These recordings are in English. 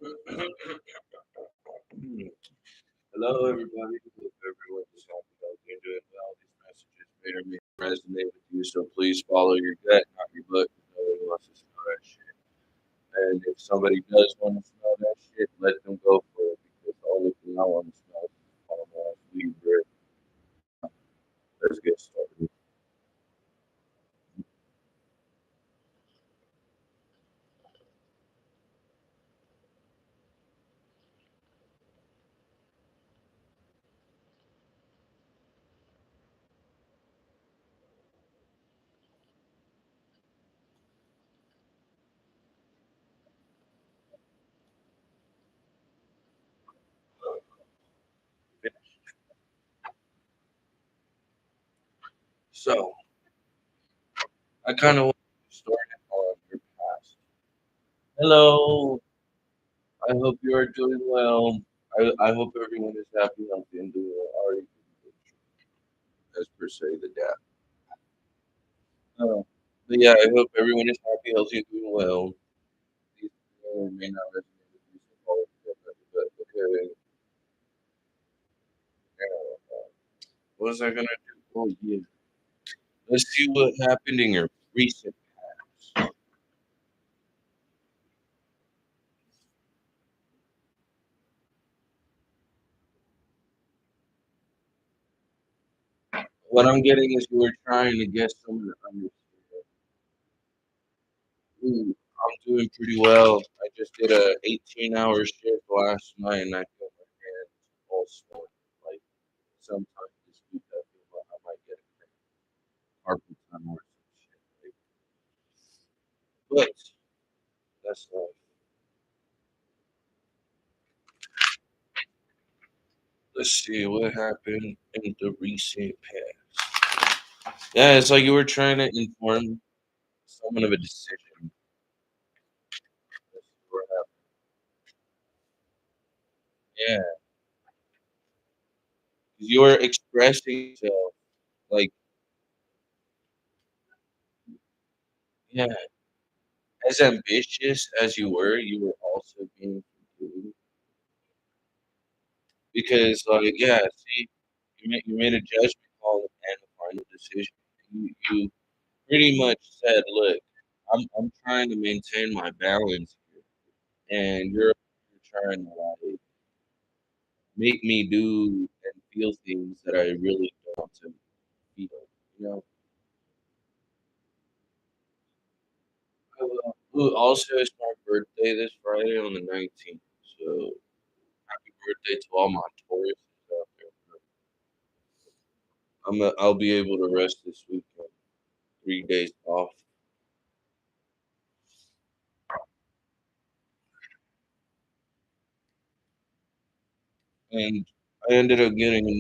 Hello, everybody. Hope everyone is happy, healthy, and doing well. These messages may or may not resonate with you, so please follow your gut, not your butt. No one wants to smell that shit. And if somebody does want to smell that shit, let them go for it because the only thing I want to smell is palm ass weed breath. Let's get started. So, I kind of want to start on your past. Hello. I hope you are doing well. I hope everyone is happy, healthy, and doing well. Already, as per se, the dad. But yeah, I hope everyone is happy, healthy, and doing well. These may or may not resonate with you, so follow the but okay. What was I gonna do? Oh yeah, let's see what happened in your recent past. What I'm getting is you were trying to get someone to understand. Ooh, I'm doing pretty well. I just did a 18-hour shift last night, and I feel my hands all swollen. Like sometime this week, I feel like I might get a carpal tunnel or some shit. But that's life. Let's see what happened in the recent past. Yeah, it's like you were trying to inform someone of a decision. Let's see what happened. Yeah, 'cause you were expressing yourself like, yeah, as ambitious as you were also being forgiving. Because, like, yeah, see, you made a judgment call and a final decision. You pretty much said, "Look, I'm trying to maintain my balance here, and you're trying to like make me do and feel things that I really don't want to feel." You know. Ooh, also, it's my birthday this Friday on the 19th, so happy birthday to all my Taurus out there. I'll be able to rest this weekend. 3 days off, and I ended up getting a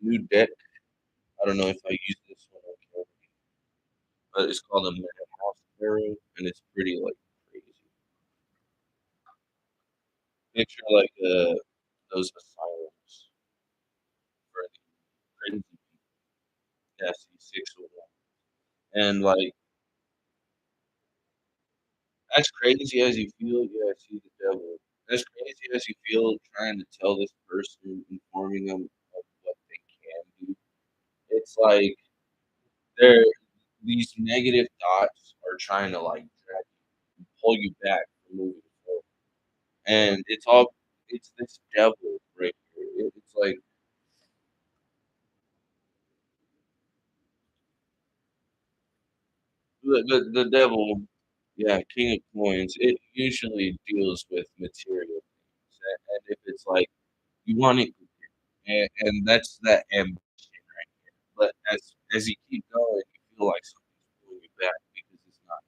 new deck. I don't know if I use this one on camera, but it's called a Madhouse Tarot, and it's pretty like crazy. Picture like those asylums for the crazy people. Yeah, see 601, and like as crazy as you feel, yeah, I see the devil. As crazy as you feel trying to tell this person, informing them of what they can do, it's like they're these negative thoughts are trying to like drag you, pull you back from moving forward. And it's this devil right here. It's like the devil, yeah, King of Coins. It usually deals with material things, and if it's like you want it, and that's that ambition right here. But as you keep going, you feel like something's pulling you back because it's not.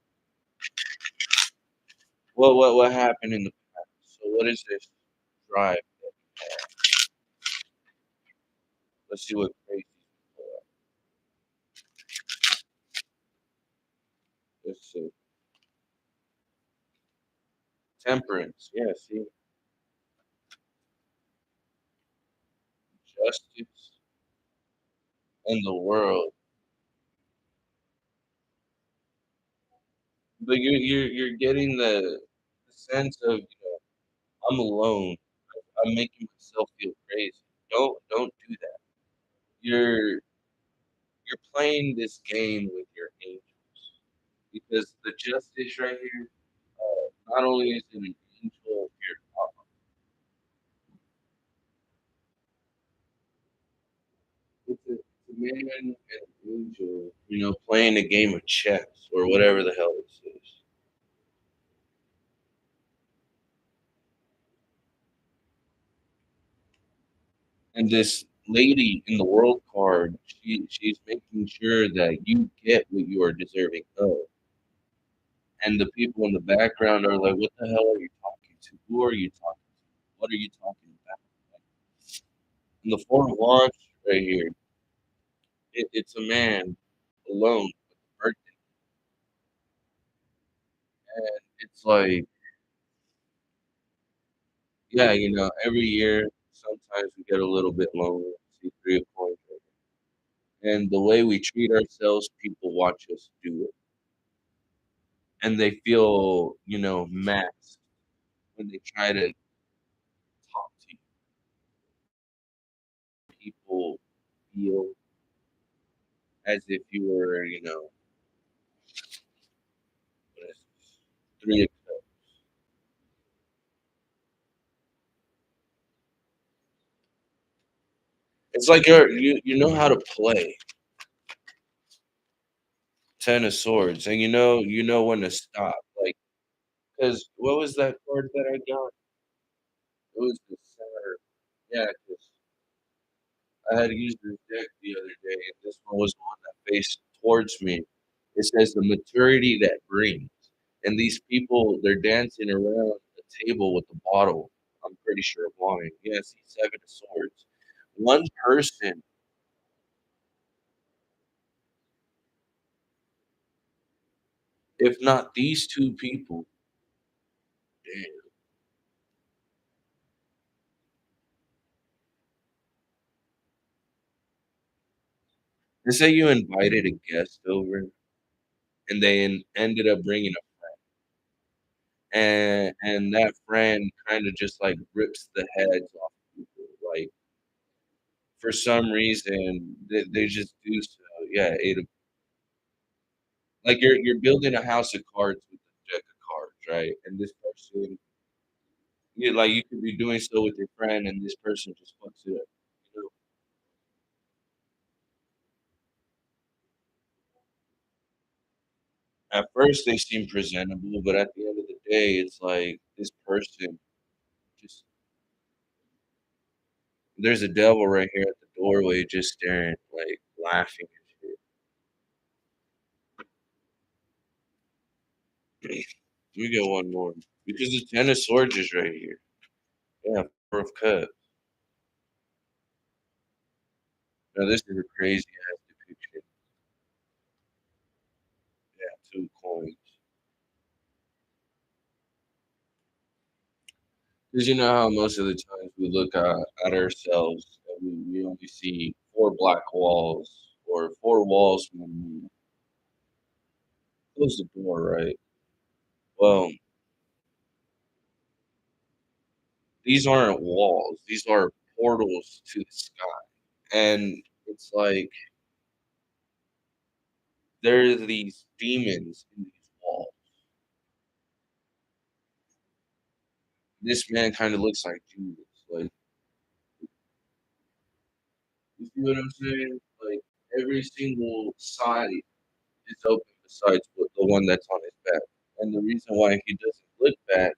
What happened in the past? So what is this drive that you have? Let's see what crazy people are. Let's see. Temperance. Yeah, see, justice in the world. But you're getting the sense of, you know. I'm alone. I'm making myself feel crazy. Don't do that. You're playing this game with your angels because the justice right here, not only is it an angel, it's a man and an angel, playing a game of chess or whatever the hell this is. And this lady in the world card, she's making sure that you get what you are deserving of. And the people in the background are like, "What the hell are you talking to? Who are you talking to? What are you talking about?" And the four of wands right here, it's a man alone with a birthday, and it's like, yeah, every year sometimes we get a little bit lonely. See three of coins, right here. And the way we treat ourselves, people watch us do it, and they feel, masked when they try to talk to you. People feel as if you were, what is this? Three of cups. It's like you know how to play ten of swords, and you know when to stop. Like, because what was that card that I got? It was the center. Yeah, 'cause I had used this deck the other day, and this one was the one that faced towards me. It says the maturity that brings, and these people they're dancing around the table with the bottle. I'm pretty sure of wine. Yeah, see, seven of swords. One person, if not these two people, damn. Let's say you invited a guest over, and they ended up bringing a and that friend kind of just like rips the heads off people. Like for some reason, they just do so. Yeah, like you're building a house of cards with a deck of cards, right? And this person, like you could be doing so with your friend, and this person just fucks it up. You know? At first, they seem presentable, but at the end of the day, it's like this person just there's a devil right here at the doorway, just staring, like laughing and shit. We get one more because the ten of swords is right here. Yeah, four of cups. Now this is a crazy ass depiction. Yeah, two coins. Because you know how most of the times we look at ourselves and we only see four black walls or four walls when we close the door, right? Well, these aren't walls. These are portals to the sky. And it's like there are these demons in these walls. This man kind of looks like Judas. Like, you see what I'm saying? Like every single side is open besides the one that's on his back. And the reason why he doesn't look bad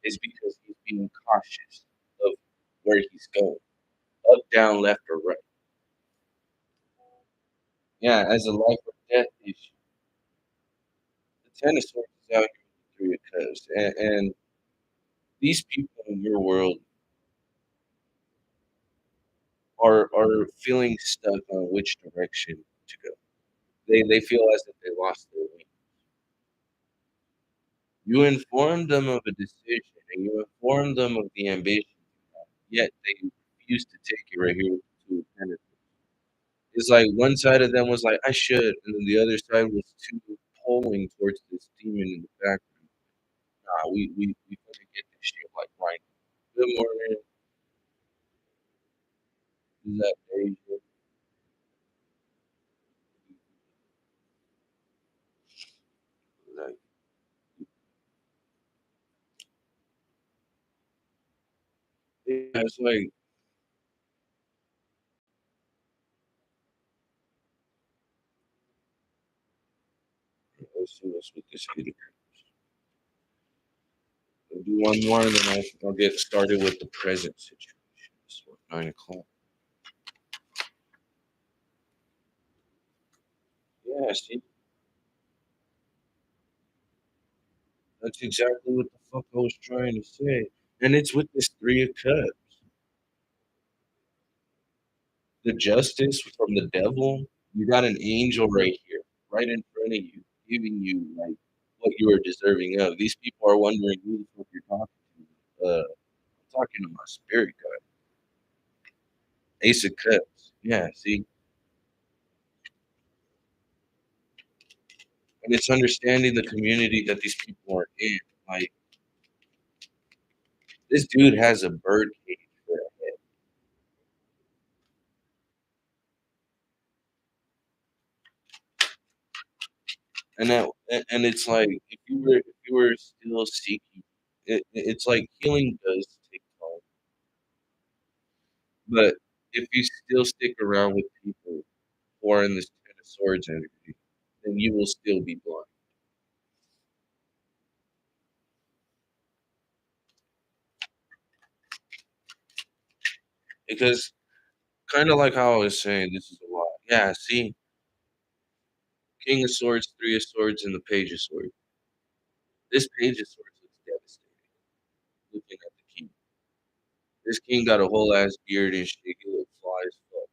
is because he's being cautious of where he's going. Up, down, left, or right. Yeah, as a life or death issue. The ten of swords is out here with the three of cups. And these people in your world are feeling stuck on which direction to go. They feel as if they lost their way. You inform them of a decision and you inform them of the ambition, yet they refuse to take it right here with the two of pentacles. It's like one side of them was like, I should, and then the other side was too pulling towards this demon in the background. Nah, we gonna get this shit like right. Good morning. Is that Asia? Like, yeah, it's like, let's see what's with this heater. I'll do one more, and then I'll get started with the present situation. It's what, 9 o'clock. Yeah, see, that's exactly what the fuck I was trying to say. And it's with this Three of Cups. The justice from the devil. You got an angel right here, right in front of you, giving you like what you are deserving of. These people are wondering who the fuck you're talking to. I'm talking to my spirit guide. Ace of Cups. Yeah, see? And it's understanding the community that these people are in. Like, this dude has a bird cage for a head. And it's like if you were still seeking it's like healing does take time. But if you still stick around with people who are in this Ten of Swords energy, then you will still be blind. Because kind of like how I was saying, this is a lot. Yeah, see, King of Swords, Three of Swords, and the Page of Swords. This Page of Swords looks devastating. Looking at the king. This king got a whole ass beard and shit. He looks fly as fuck.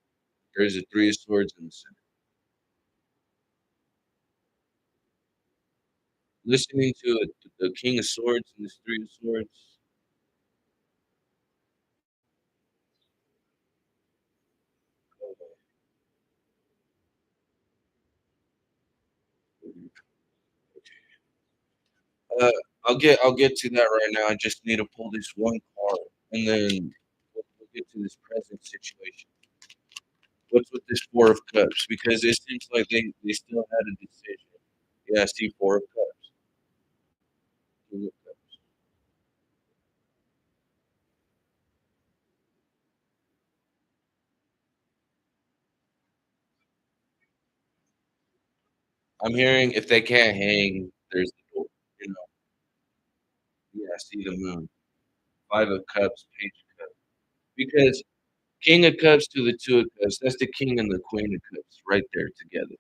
There's a Three of Swords in the center. Listening to it, the King of Swords and this Three of Swords. Uh, I'll get to that right now. I just need to pull this one card, and then we'll get to this present situation. What's with this Four of Cups? Because it seems like they still had a decision. Yeah, I see Four of Cups. King of Cups. I'm hearing if they can't hang, there's the door. You know, yeah, I see the moon. Five of Cups, Page of Cups. Because King of Cups to the Two of Cups, that's the King and the Queen of Cups right there together.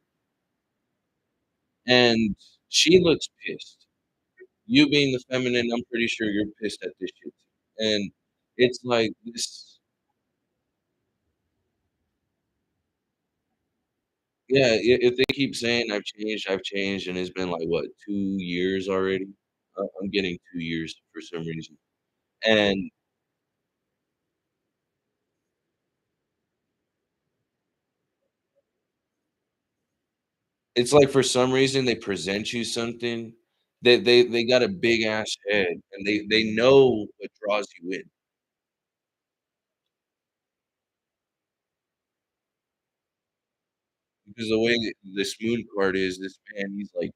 And she looks pissed. You being the feminine, I'm pretty sure you're pissed at this shit too. And it's like this, yeah. If they keep saying I've changed, and it's been like what 2 years already. I'm getting 2 years for some reason, and it's like for some reason they present you something. They got a big ass head, and they know what draws you in because the way this moon card is, this man, he's like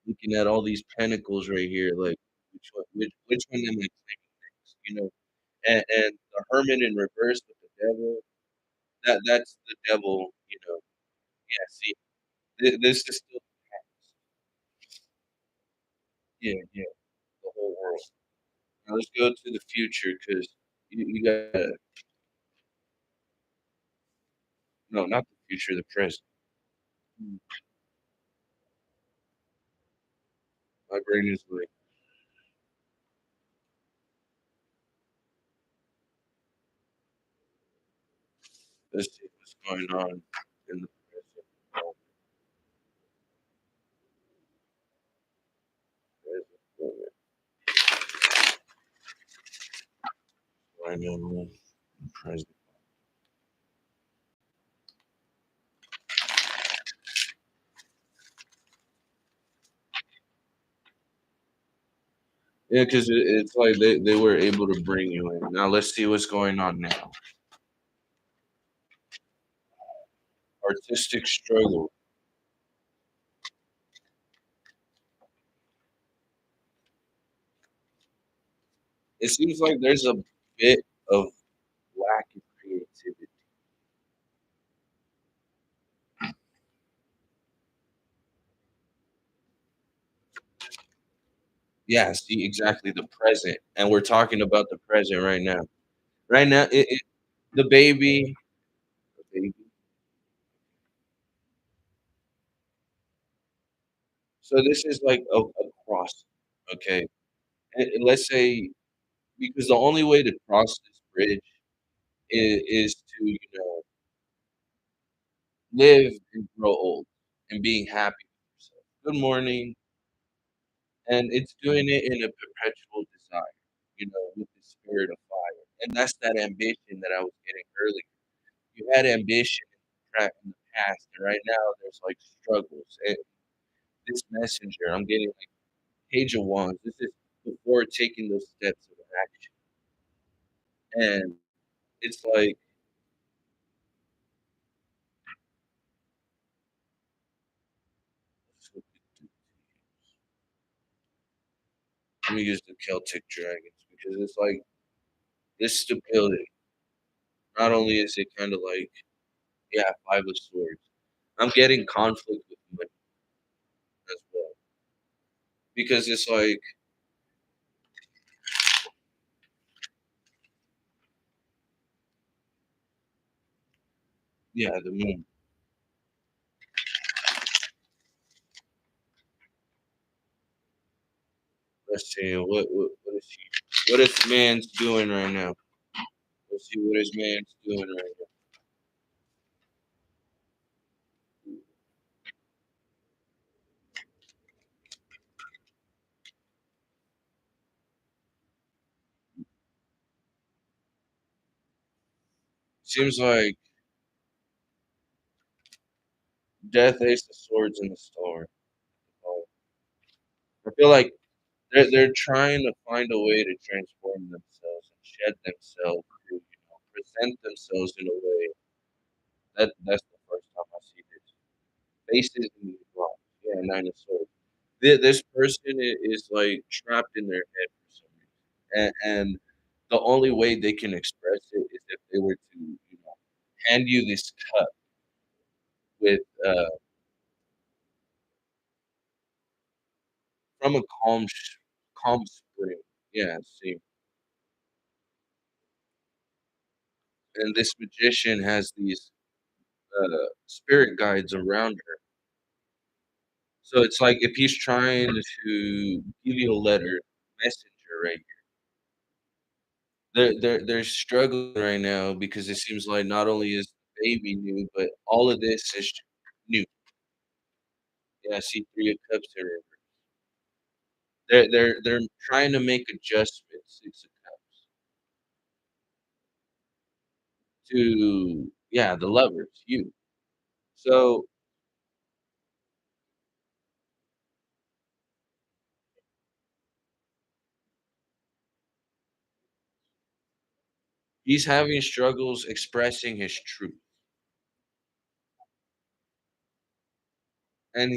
looking at all these pentacles right here, like which one am I claiming next? You know, and the Hermit in reverse with the devil. That's the devil. You know, yeah. See, this is still yeah, yeah, the whole world. Now let's go to the future because you got no, not the future, the present. Mm. My brain is like, let's see what's going on in the present. Oh, present moment. I know present. Yeah, because it's like they were able to bring you in. Now let's see what's going on now. Artistic struggle. It seems like there's a bit of lack of creativity. Yeah, see, exactly the present, and we're talking about the present right now. Right now, the baby, the baby. So this is like a cross, okay? And let's say because the only way to cross this bridge is to live and grow old and being happy with yourself. Good morning, and it's doing it in a perpetual desire, with the spirit of fire, and that's that ambition that I was getting earlier. You had ambition in the past, and right now there's like struggles. And this messenger, I'm getting like page of wands. This is before taking those steps of action, and it's like let me use the Celtic dragons because it's like this stability. Not only is it kind of like yeah, five of swords. I'm getting conflict with money as well because it's like yeah, the moon. Let's see what is what is man's doing right now. Let's see what his man's doing right now. Seems like death, ace of swords, and the star. Oh, I feel like they're trying to find a way to transform themselves and shed themselves to present themselves in a way that's the first time I see this. Faces in these rocks. Yeah, nine of swords. This person is like trapped in their head for some reason, and the only way they can express it is if they were to hand you this cup with from a calm spring. Yeah, see, and this magician has these spirit guides around her. So it's like if he's trying to give you a letter, messenger, right? They're struggling right now because it seems like not only is the baby new, but all of this is new. Yeah, I see three of cups here. They're trying to make adjustments, six of cups, to yeah, the lovers, you. So he's having struggles expressing his truth. And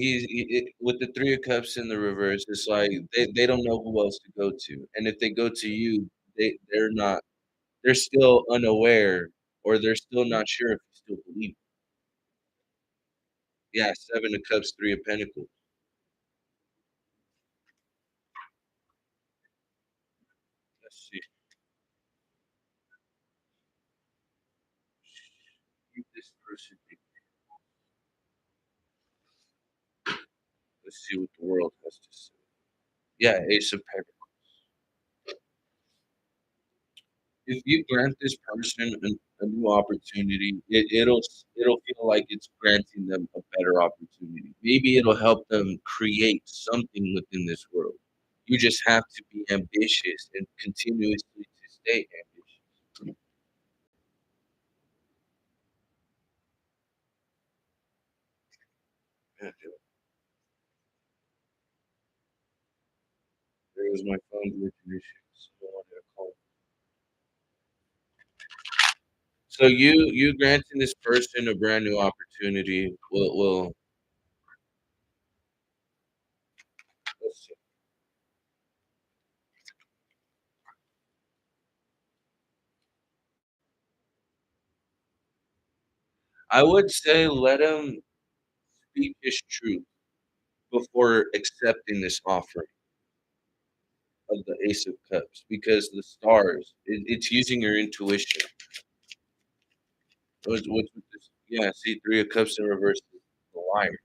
with the three of cups in the reverse, it's like they don't know who else to go to. And if they go to you, they're not they're still unaware or they're still not sure if you still believe. Yeah, seven of cups, three of pentacles. Let's see. Keep this person. Let's see what the world has to say. Yeah, ace of pentacles. If you grant this person a new opportunity, it'll feel like it's granting them a better opportunity. Maybe it'll help them create something within this world. You just have to be ambitious and continuously to stay ambitious. Yeah, it was my phone glitching issues. So I wanted to call. So you granting this person a brand new opportunity will let's see. I would say let him speak his truth before accepting this offer of the Ace of Cups because the stars, it's using your intuition. What's with this? Yeah, see, Three of Cups in reverse is the liar.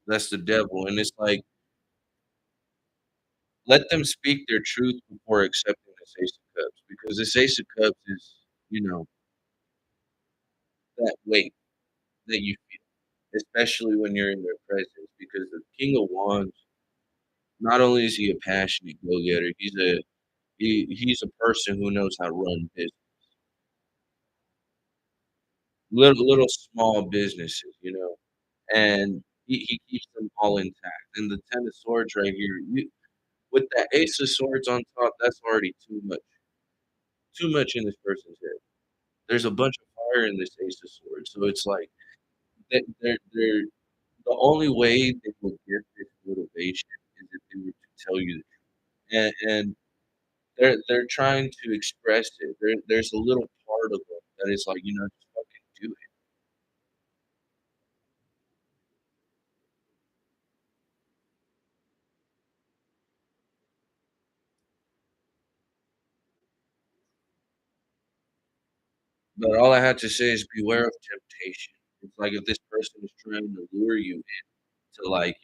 That's the devil, and it's like let them speak their truth before accepting this Ace of Cups because this Ace of Cups is, you know, that weight that you feel, especially when you're in their presence. Because the King of Wands, not only is he a passionate go-getter, he's a person who knows how to run business, little small businesses, and he keeps them all intact. And the Ten of Swords right here, with that Ace of Swords on top, that's already too much in this person's head. There's a bunch of fire in this Ace of Swords, so it's like they're the only way they will get this motivation is if they were to tell you the truth. And they're trying to express it. There's a little part of them that is like, just fucking do it. But all I had to say is beware of temptation. It's like if this person is trying to lure you into like,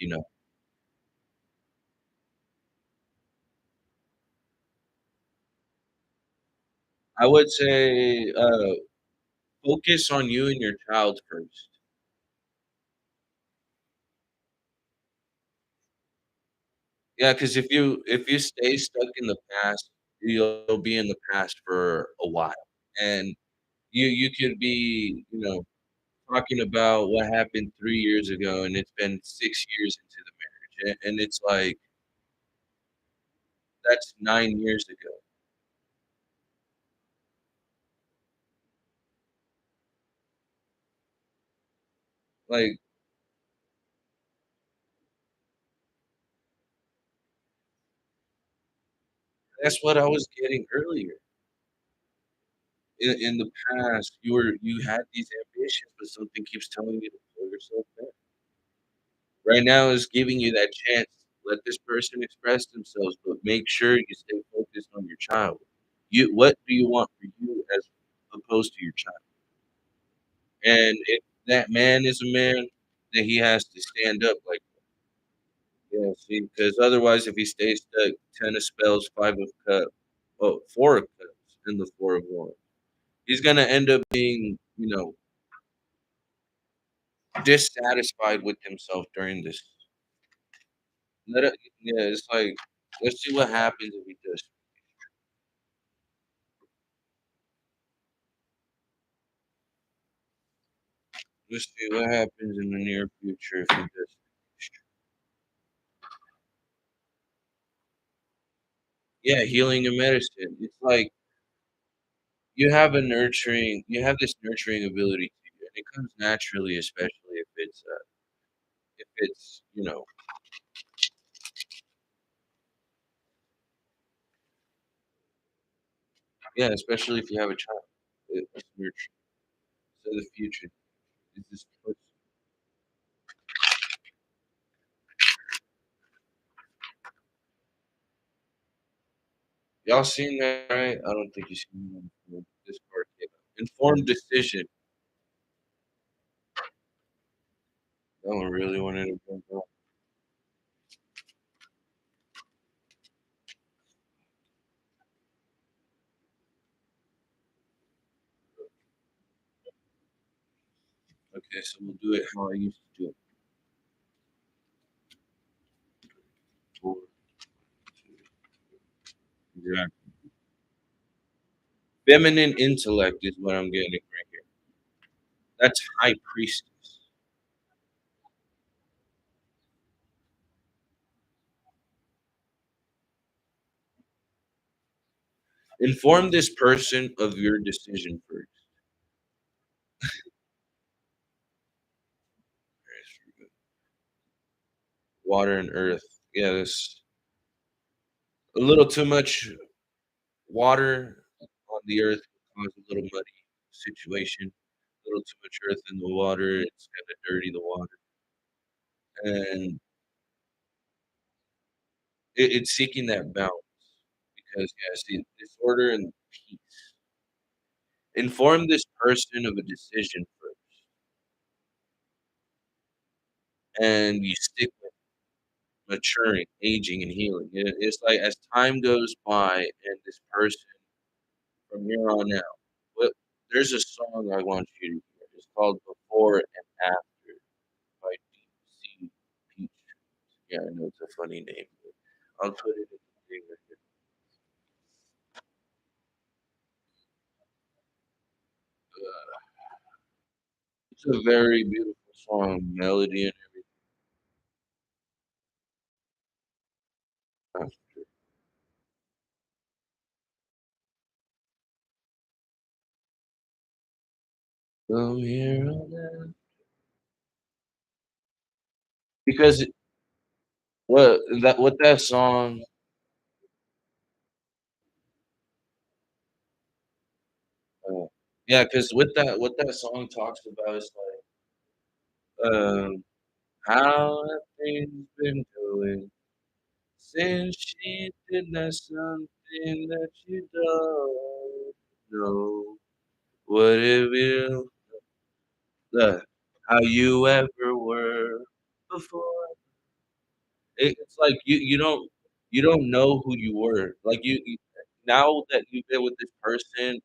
I would say focus on you and your child first. Yeah, because if you stay stuck in the past, you'll be in the past for a while. And you could be, talking about what happened 3 years ago, and it's been 6 years into the marriage, and it's like, that's 9 years ago. Like, that's what I was getting earlier. In the past, you had these ambitions, but something keeps telling you to pull yourself back. Right now is giving you that chance. Let this person express themselves, but make sure you stay focused on your child. What do you want for you as opposed to your child? And if that man is a man, then he has to stand up like, yeah, see, because otherwise, if he stays stuck, 10 of spells, 5 of cups, oh, 4 of cups, and the 4 of wands, he's gonna end up being, dissatisfied with himself during this. Yeah, it's like, let's see what happens if he does. Let's see what happens in the near future if he does. Yeah, healing and medicine. It's like you have this nurturing ability to you, and it comes naturally, especially if it's, yeah, especially if you have a child. It's nurturing. So the future is this person. Y'all seen that, right? I don't think you seen that before. This card came out. Informed decision. That one really wanted to bring up. Okay, so we'll do it how I used to do it. Four, exactly. Feminine intellect is what I'm getting right here. That's high priestess. Inform this person of your decision first. Water and earth. Yeah, there's a little too much water on the earth can cause a little muddy situation. A little too much earth in the water, it's gonna dirty the water. And it's seeking that balance because, yeah, see, disorder and peace. Inform this person of a decision first, and you stick with maturing, aging, and healing. It's like as time goes by and this person from here on out, what there's a song I want you to hear. It's called "Before and After" by Deep Sea Peach. Yeah, I know it's a funny name, but I'll put it in the thing right here. It's a very beautiful song, melody and everything. From here on out. Because what that song uh, yeah, because what that song talks about is like, how have things been going since she did that something that you don't know what it will how you ever were before. It's like you don't know who you were. Like you now that you've been with this person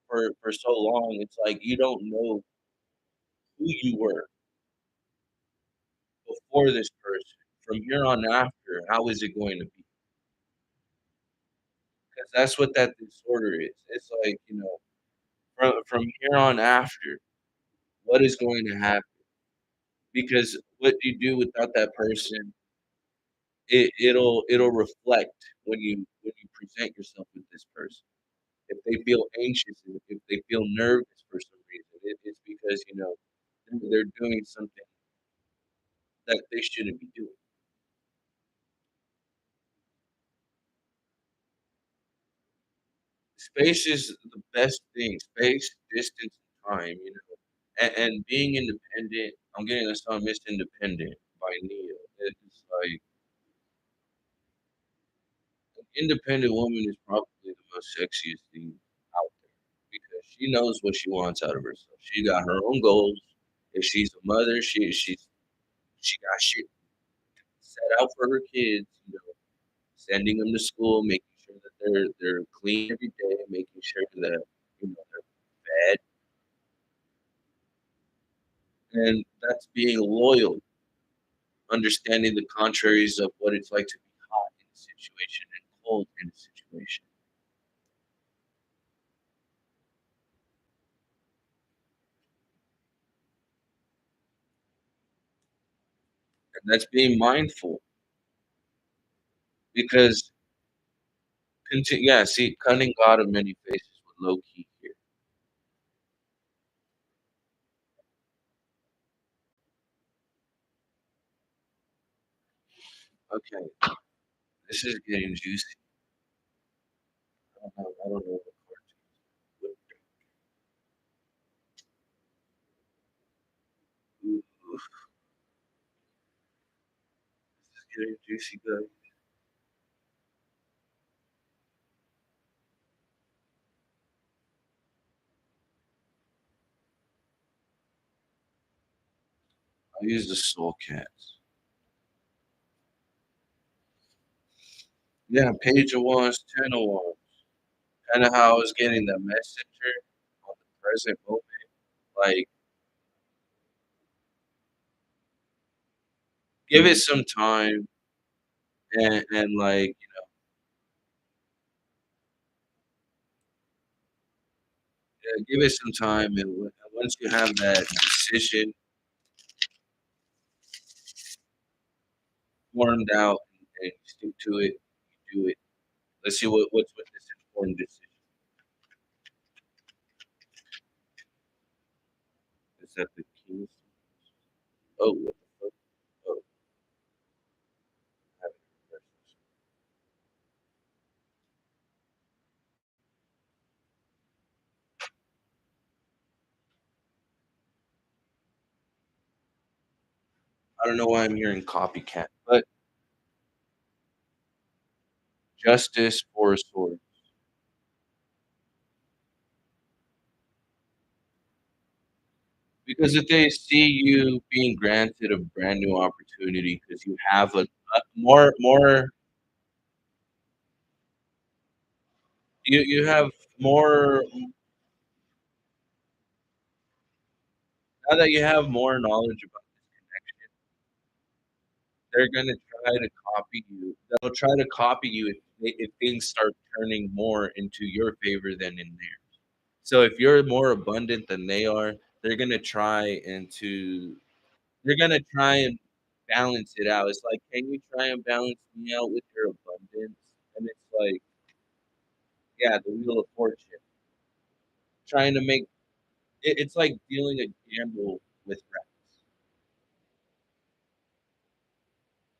for so long, it's like you don't know who you were before this person. From here on after, how is it going to be? Because that's what that disorder is. It's like, from here on after, what is going to happen? Because what you do without that person, it'll reflect when you present yourself with this person. If they feel anxious, if they feel nervous for some reason, it's because they're doing something that they shouldn't be doing. Space is the best thing. Space, distance, and time. And being independent. I'm getting a song "Miss Independent" by Nia. It's like an independent woman is probably the most sexiest thing out there because she knows what she wants out of herself. She got her own goals. If she's a mother, she got shit set out for her kids. Sending them to school, making sure that they're clean every day, making sure that they're fed, and that's being loyal, understanding the contraries of what it's like to be hot in a situation and cold in a situation, and that's being mindful because yeah, see, cunning God of many faces with low key here. Okay, this is getting juicy. I don't know what part to. Ooh, this is getting juicy, guys. I use the soul cats. Yeah, page of wands, 10 of wands. Kinda how I was getting the messenger on the present moment, like, give it some time and, like, give it some time, and once you have that decision formed out and you stick to it, you do it. Let's see what's with this important decision. Is that the king? Oh, what the fuck? Oh, I haven't refreshed this. I don't know why I'm hearing copycat, but justice for a sword. Because if they see you being granted a brand new opportunity because you have a more you have more now that you have more knowledge about this connection, they're gonna try to copy you. They'll try to copy you if things start turning more into your favor than in theirs. So if you're more abundant than they are, they're gonna try and to they're gonna try and balance it out. It's like, can you try and balance me out with your abundance? And it's like, yeah, the wheel of fortune. Trying to make it's like dealing a gamble with rats.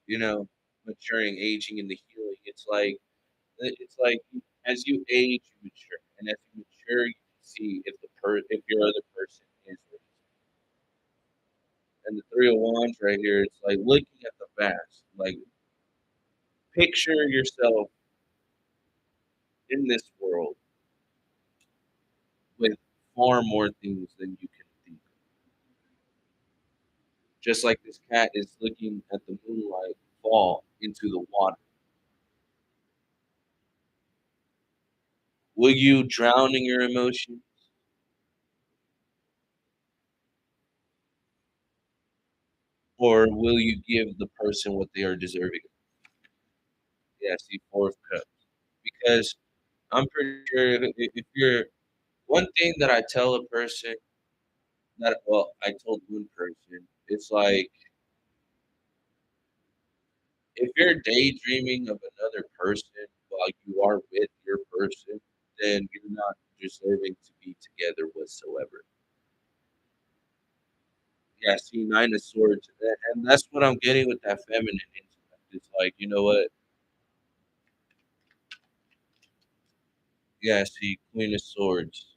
You know, maturing, aging, and the healing. It's like as you age, you mature, and as you mature, you can see if your other person is ready. And the Three of Wands right here, it's like looking at the past. Like picture yourself in this world with far more things than you can think. Just like this cat is looking at the moonlight fall into the water. Will you drown in your emotions, or will you give the person what they are deserving of? Yeah, see, Four of Cups. Because I'm pretty sure if you're one thing that I tell a person that well, I told one person, it's like if you're daydreaming of another person while you are with your person, then you're not deserving to be together whatsoever. Yeah, see, Nine of Swords, and that's what I'm getting with that feminine intellect. It's like, you know what? Yeah, see, Queen of Swords.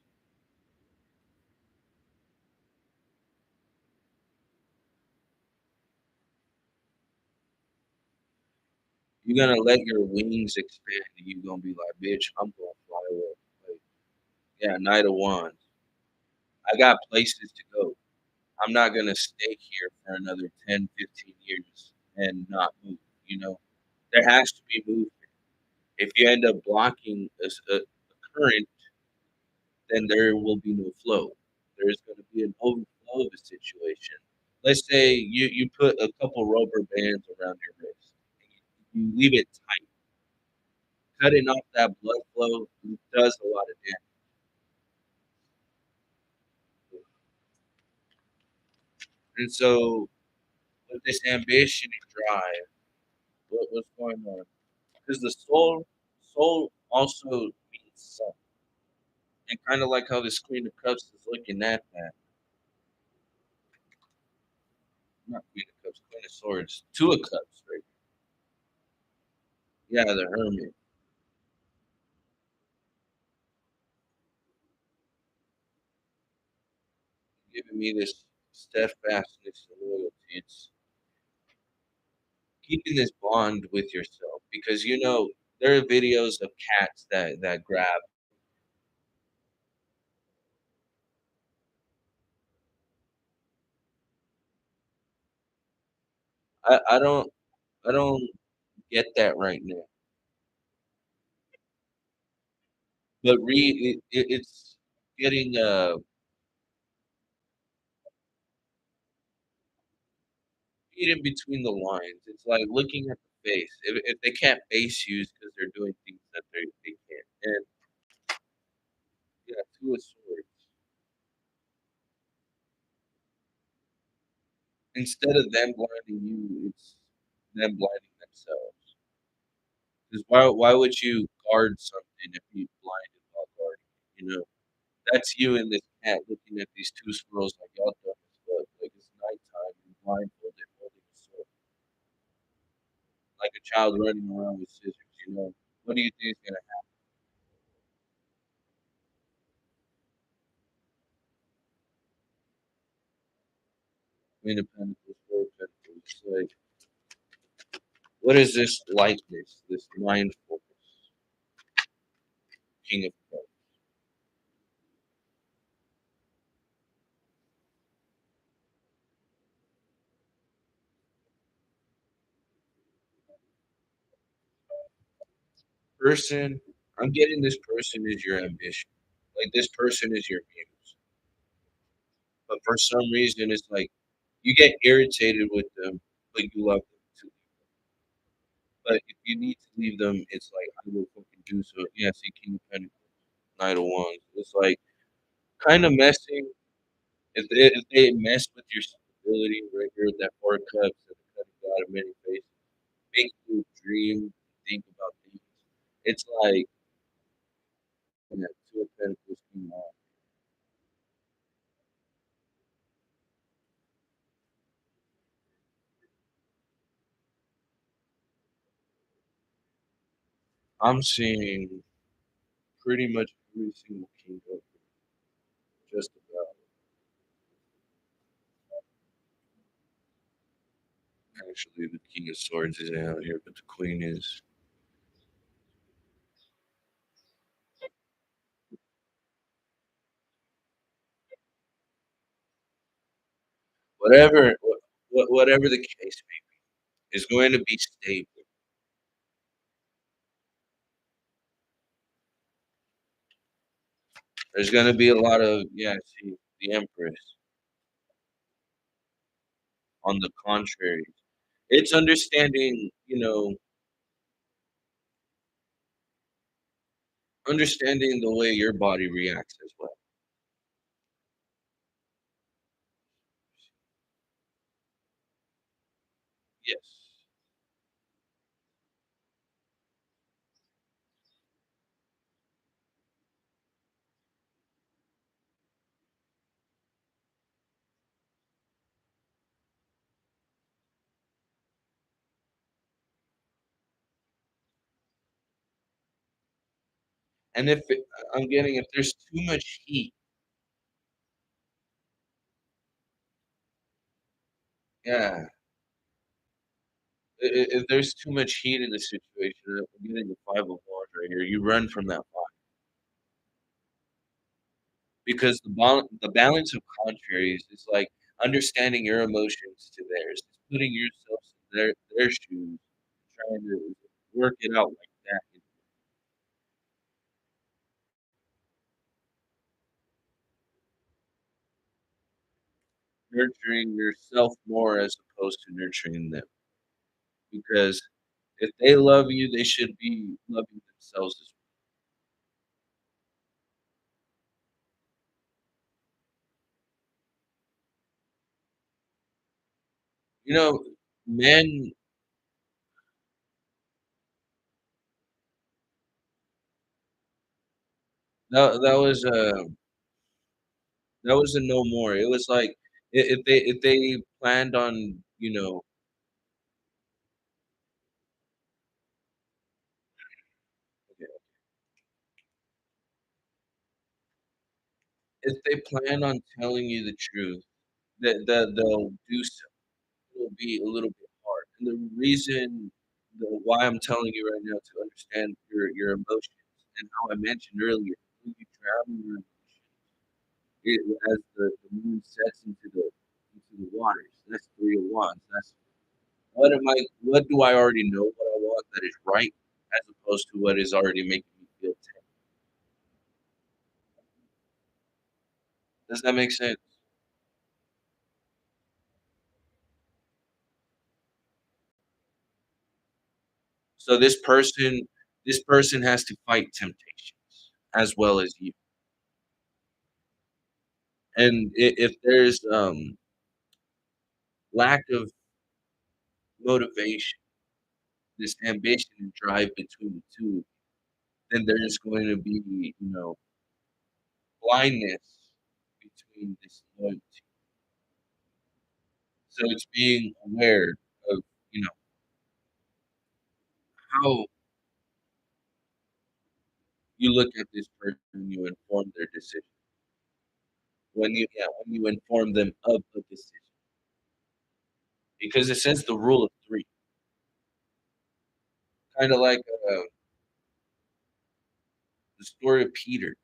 You're gonna let your wings expand, and you're gonna be like, bitch, I'm gonna fly away. Like, yeah, Knight of Wands. I got places to go. I'm not gonna stay here for another 10, 15 years and not move. You know, there has to be movement. If you end up blocking a current, then there will be no flow. There's going to be an overflow of a situation. Let's say you put a couple rubber bands around your wrist. You leave it tight. Cutting off that blood flow does a lot of damage. And so, with this ambition and drive, what's going on? Because the soul also means sun. And kind of like how this Queen of Cups is looking at that. Not Queen of Cups, Queen of Swords. Two of Cups, right? Yeah, the Hermit. Giving me this steadfastness and loyalty. It's keeping this bond with yourself because you know there are videos of cats that grab. I don't get that right now. But it's getting read in between the lines. It's like looking at the face. If they can't face you, it's because they're doing things that they can't. And yeah, Two of Swords. Instead of them blinding you, it's them blinding themselves. Because why would you guard something if you blind you know? That's you and this cat looking at these 2 squirrels like, "Y'all dumb as fuck." Like, it's nighttime, you're blindfolded, holding a sword, like a child running around with scissors, you know? What do you think is gonna happen? In Pentacles, Four of Pentacles, it's like, what is this lightness, this mindfulness, King of Cups? Person, I'm getting this person is your ambition. Like, this person is your muse. But for some reason, it's like you get irritated with them, but you love them too. But if you need to leave them, it's like, I will fucking do so. Yeah, see, King of Pentacles, Knight of Wands. It's like kind of messing. If they mess with your stability, right here, that Four of Cups and the cutting God of many faces, make you dream, think about things. It's like, when that Two of Pentacles came out, I'm seeing pretty much every single king of just about. Actually, the King of Swords isn't out here, but the Queen is. Whatever, whatever the case may be, is going to be stable. There's going to be a lot of, yeah, see, the Empress. On the contrary, it's understanding, understanding the way your body reacts as well. Yes. And I'm getting, if there's too much heat, yeah, if there's too much heat in the situation, I'm getting the Five of Wands right here. You run from that fire because the balance of contraries is like understanding your emotions to theirs. It's putting yourself in their shoes, trying to work it out like that. Nurturing yourself more as opposed to nurturing them. Because if they love you, they should be loving themselves as well. You know, men that was a no more. It was like if they planned on, if they plan on telling you the truth, that they'll do so. It'll be a little bit hard. And the reason why I'm telling you right now to understand your emotions and how I mentioned earlier, when you travel your emotions, as the moon sets into the waters. That's Three of Wands. That's what do I already know what I want that is right, as opposed to what is already making me feel tense. Does that make sense? So this person has to fight temptations as well as you. And if there's lack of motivation, this ambition and drive between the two, then there's going to be, blindness between this loyalty. So it's being aware of, you know, how you look at this person when you inform their decision. When you inform them of a decision. Because it says the rule of 3, kinda like, the story of Peter,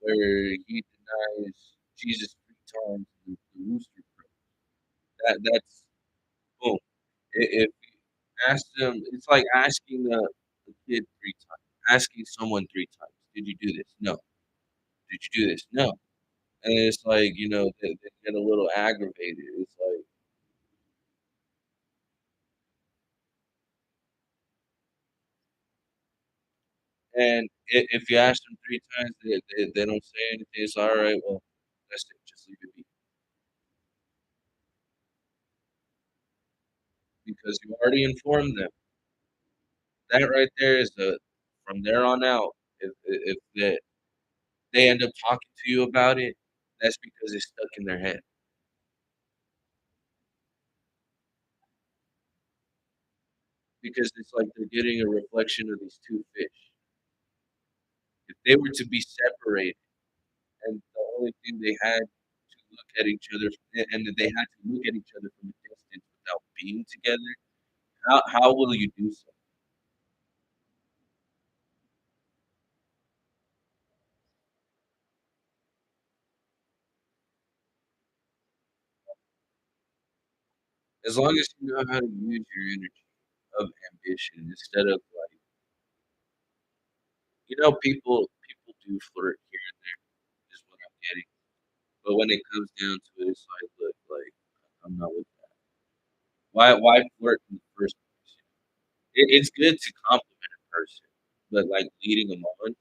where he denies Jesus 3 times and the rooster crows. That's boom. If you ask them it's like asking a kid 3 times, asking someone 3 times, "Did you do this?" "No." "Did you do this?" "No." And it's like, they get a little aggravated. It's like and if you ask them 3 times, they don't say anything, it's alright, well, that's it, just leave it be. Because you already informed them. That right there is the from there on out, if they end up talking to you about it, that's because it's stuck in their head. Because it's like they're getting a reflection of these 2 fish. If they were to be separated and the only thing they had to look at each other and that they had to look at each other from a distance without being together, how will you do so? As long as you know how to use your energy of ambition instead of, like people do flirt here and there, is what I'm getting. But when it comes down to it, it's like, "Look, like, I'm not with that." Why flirt in the first place? It's good to compliment a person, but, like, leading them on,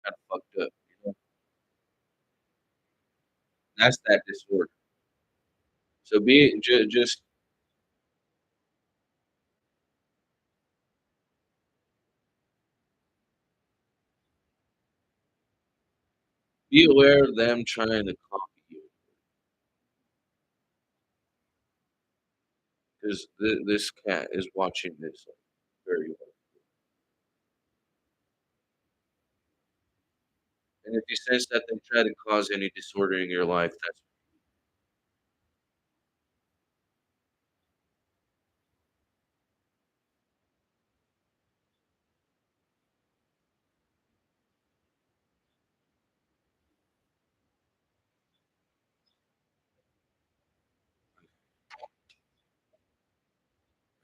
kinda fucked up, you know? That's that disorder. So just be aware of them trying to copy you, 'cause this cat is watching this, like, very well. And if you sense that they try to cause any disorder in your life, that's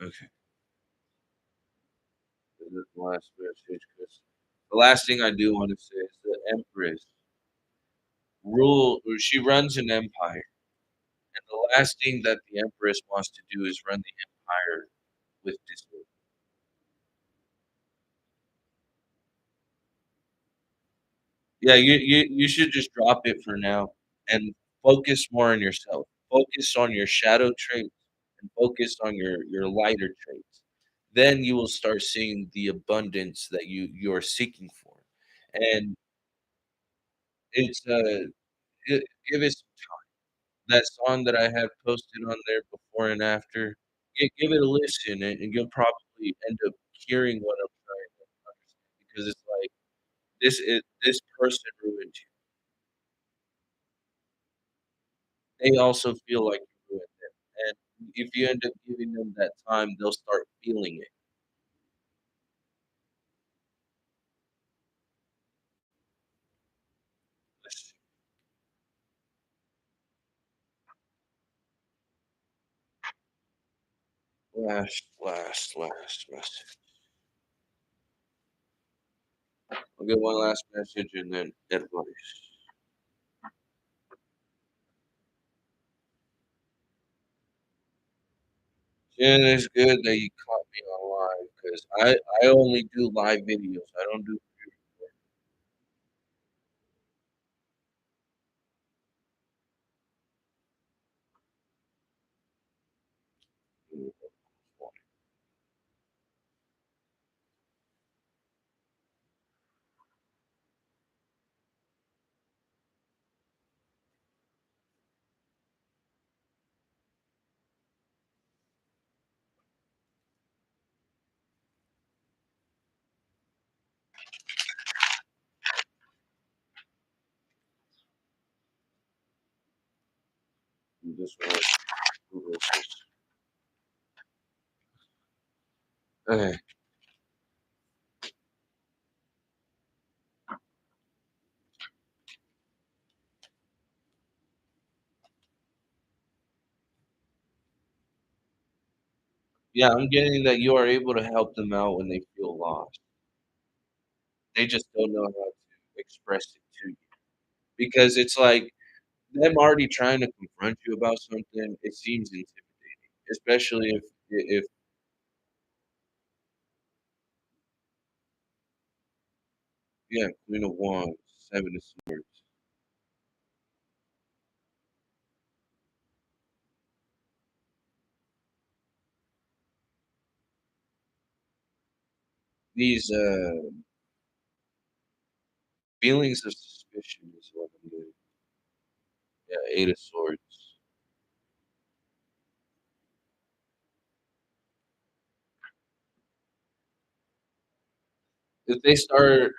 okay. This is the last message, 'cause the last thing I do wanna say is the Empress she runs an empire, and the last thing that the Empress wants to do is run the empire with disorder. Yeah, you should just drop it for now and focus more on yourself. Focus on your shadow traits and focus on your lighter traits. Then you will start seeing the abundance that you're seeking for. And it's, give it some time. That song that I have posted on there before and after, give it a listen, and you'll probably end up hearing what I'm trying to understand because it's like, this person ruined you. They also feel like you ruined them, and if you end up giving them that time, they'll start feeling it. Let's last message. I'll get one last message and then advice. Yeah, it's good that you caught me on live because I only do live videos. I don't do pre-recorded. This one. Google this. Okay. Yeah, I'm getting that you are able to help them out when they feel lost. They just don't know how to express it to you. Because it's like them already trying to confront you about something, it seems intimidating, especially if yeah, Queen of Wands, Seven of Swords. These feelings of suspicion is what I'm getting. Yeah, Eight of Swords. If they start,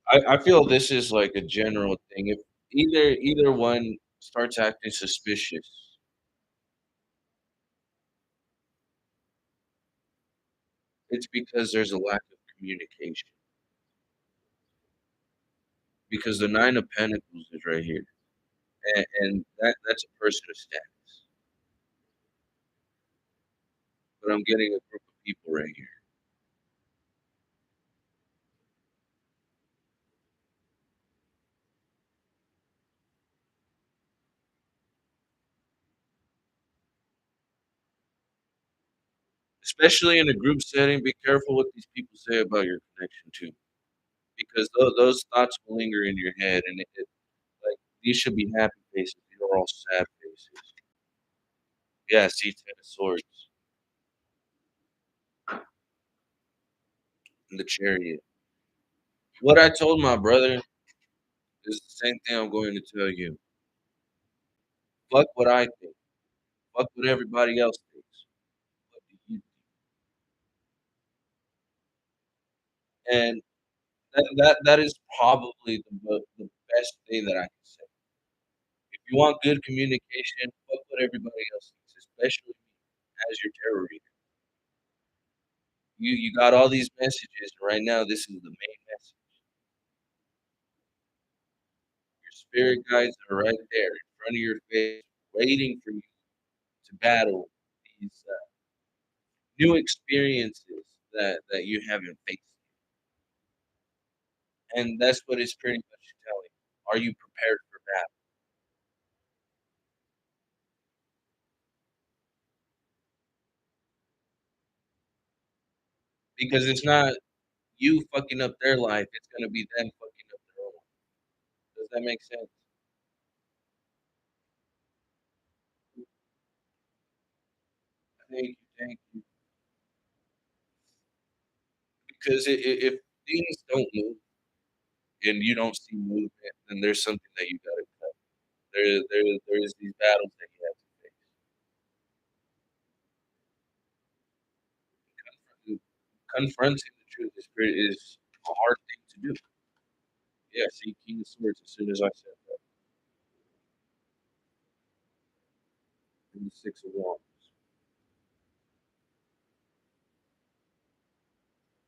I feel this is like a general thing. If either one starts acting suspicious, it's because there's a lack of communication. Because the Nine of Pentacles is right here, and that's a person of status. But I'm getting a group of people right here, especially in a group setting. Be careful what these people say about your connection too, because those thoughts will linger in your head, and like these should be happy faces. These are all sad faces. Yeah, see, Ten of Swords and the Chariot. What I told my brother is the same thing I'm going to tell you. Fuck what I think. Fuck what everybody else thinks. What do you think? And that is probably the best thing that I can say. If you want good communication, fuck what everybody else thinks, especially me as your tarot reader. You got all these messages, and right now this is the main message. Your spirit guides are right there in front of your face, waiting for you to battle these new experiences that you haven't faced. And that's what it's pretty much telling. Are you prepared for battle? Because it's not you fucking up their life, it's gonna be them fucking up their own. Does that make sense? Thank you. Because if things don't move and you don't see movement, then there's something that you gotta cut. There's these battles that you have to face. Confronting the truth is a hard thing to do. Yeah, see King of Swords as soon as I said that. And the Six of Wands.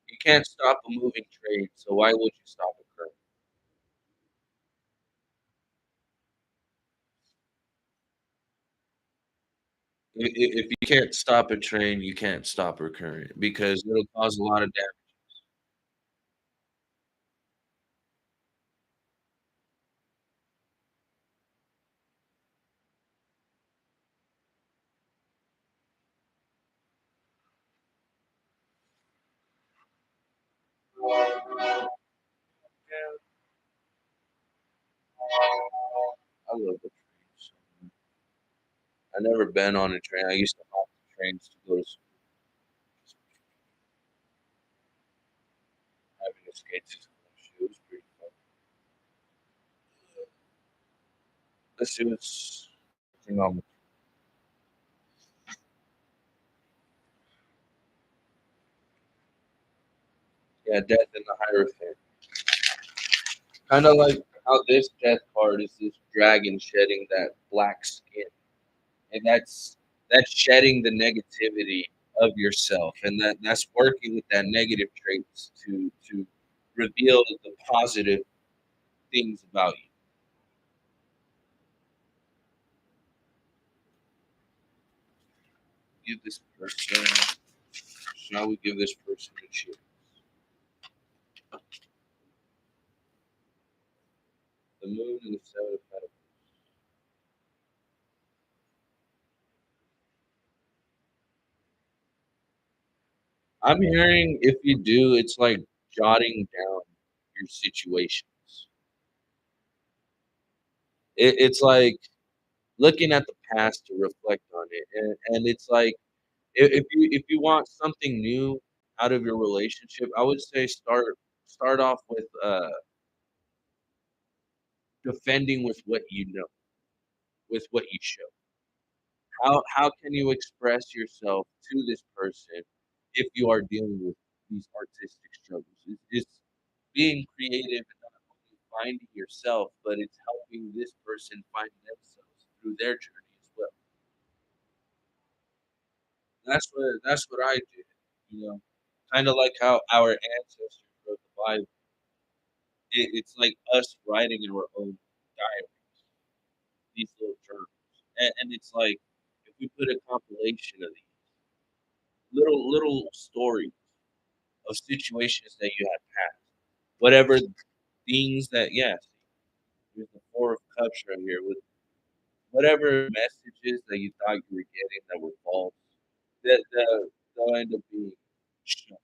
You can't stop a moving trade, so why would you stop a current? If you can't stop a train, you can't stop a current because it'll cause a lot of damage. I love the trains. I never been on a train. I used to hop the trains to go to school. Having a skate to school. It was pretty fun. Let's see what's on. Yeah, death in the Hierophant. Kind of like how this death card is this dragon shedding that black skin, and that's shedding the negativity of yourself, and that's working with that negative traits to reveal the positive things about you. Give this person, shall we give this person a chance? The moon and the seven of pentacles. I'm hearing if you do, it's like jotting down your situations. It's like looking at the past to reflect on it, and it's like if you want something new out of your relationship, I would say start off with defending with what you know, with what you show. How can you express yourself to this person if you are dealing with these artistic struggles? It's being creative and not only finding yourself, but it's helping this person find themselves through their journey as well. That's what I did, you know. Kind of like how our ancestors wrote the Bible. It's like us writing in our own diary, these little journals, and it's like if we put a compilation of these little stories of situations that you had passed, whatever things that yes, there's the Four of Cups right here with whatever messages that you thought you were getting that were false, that they'll end up being shown.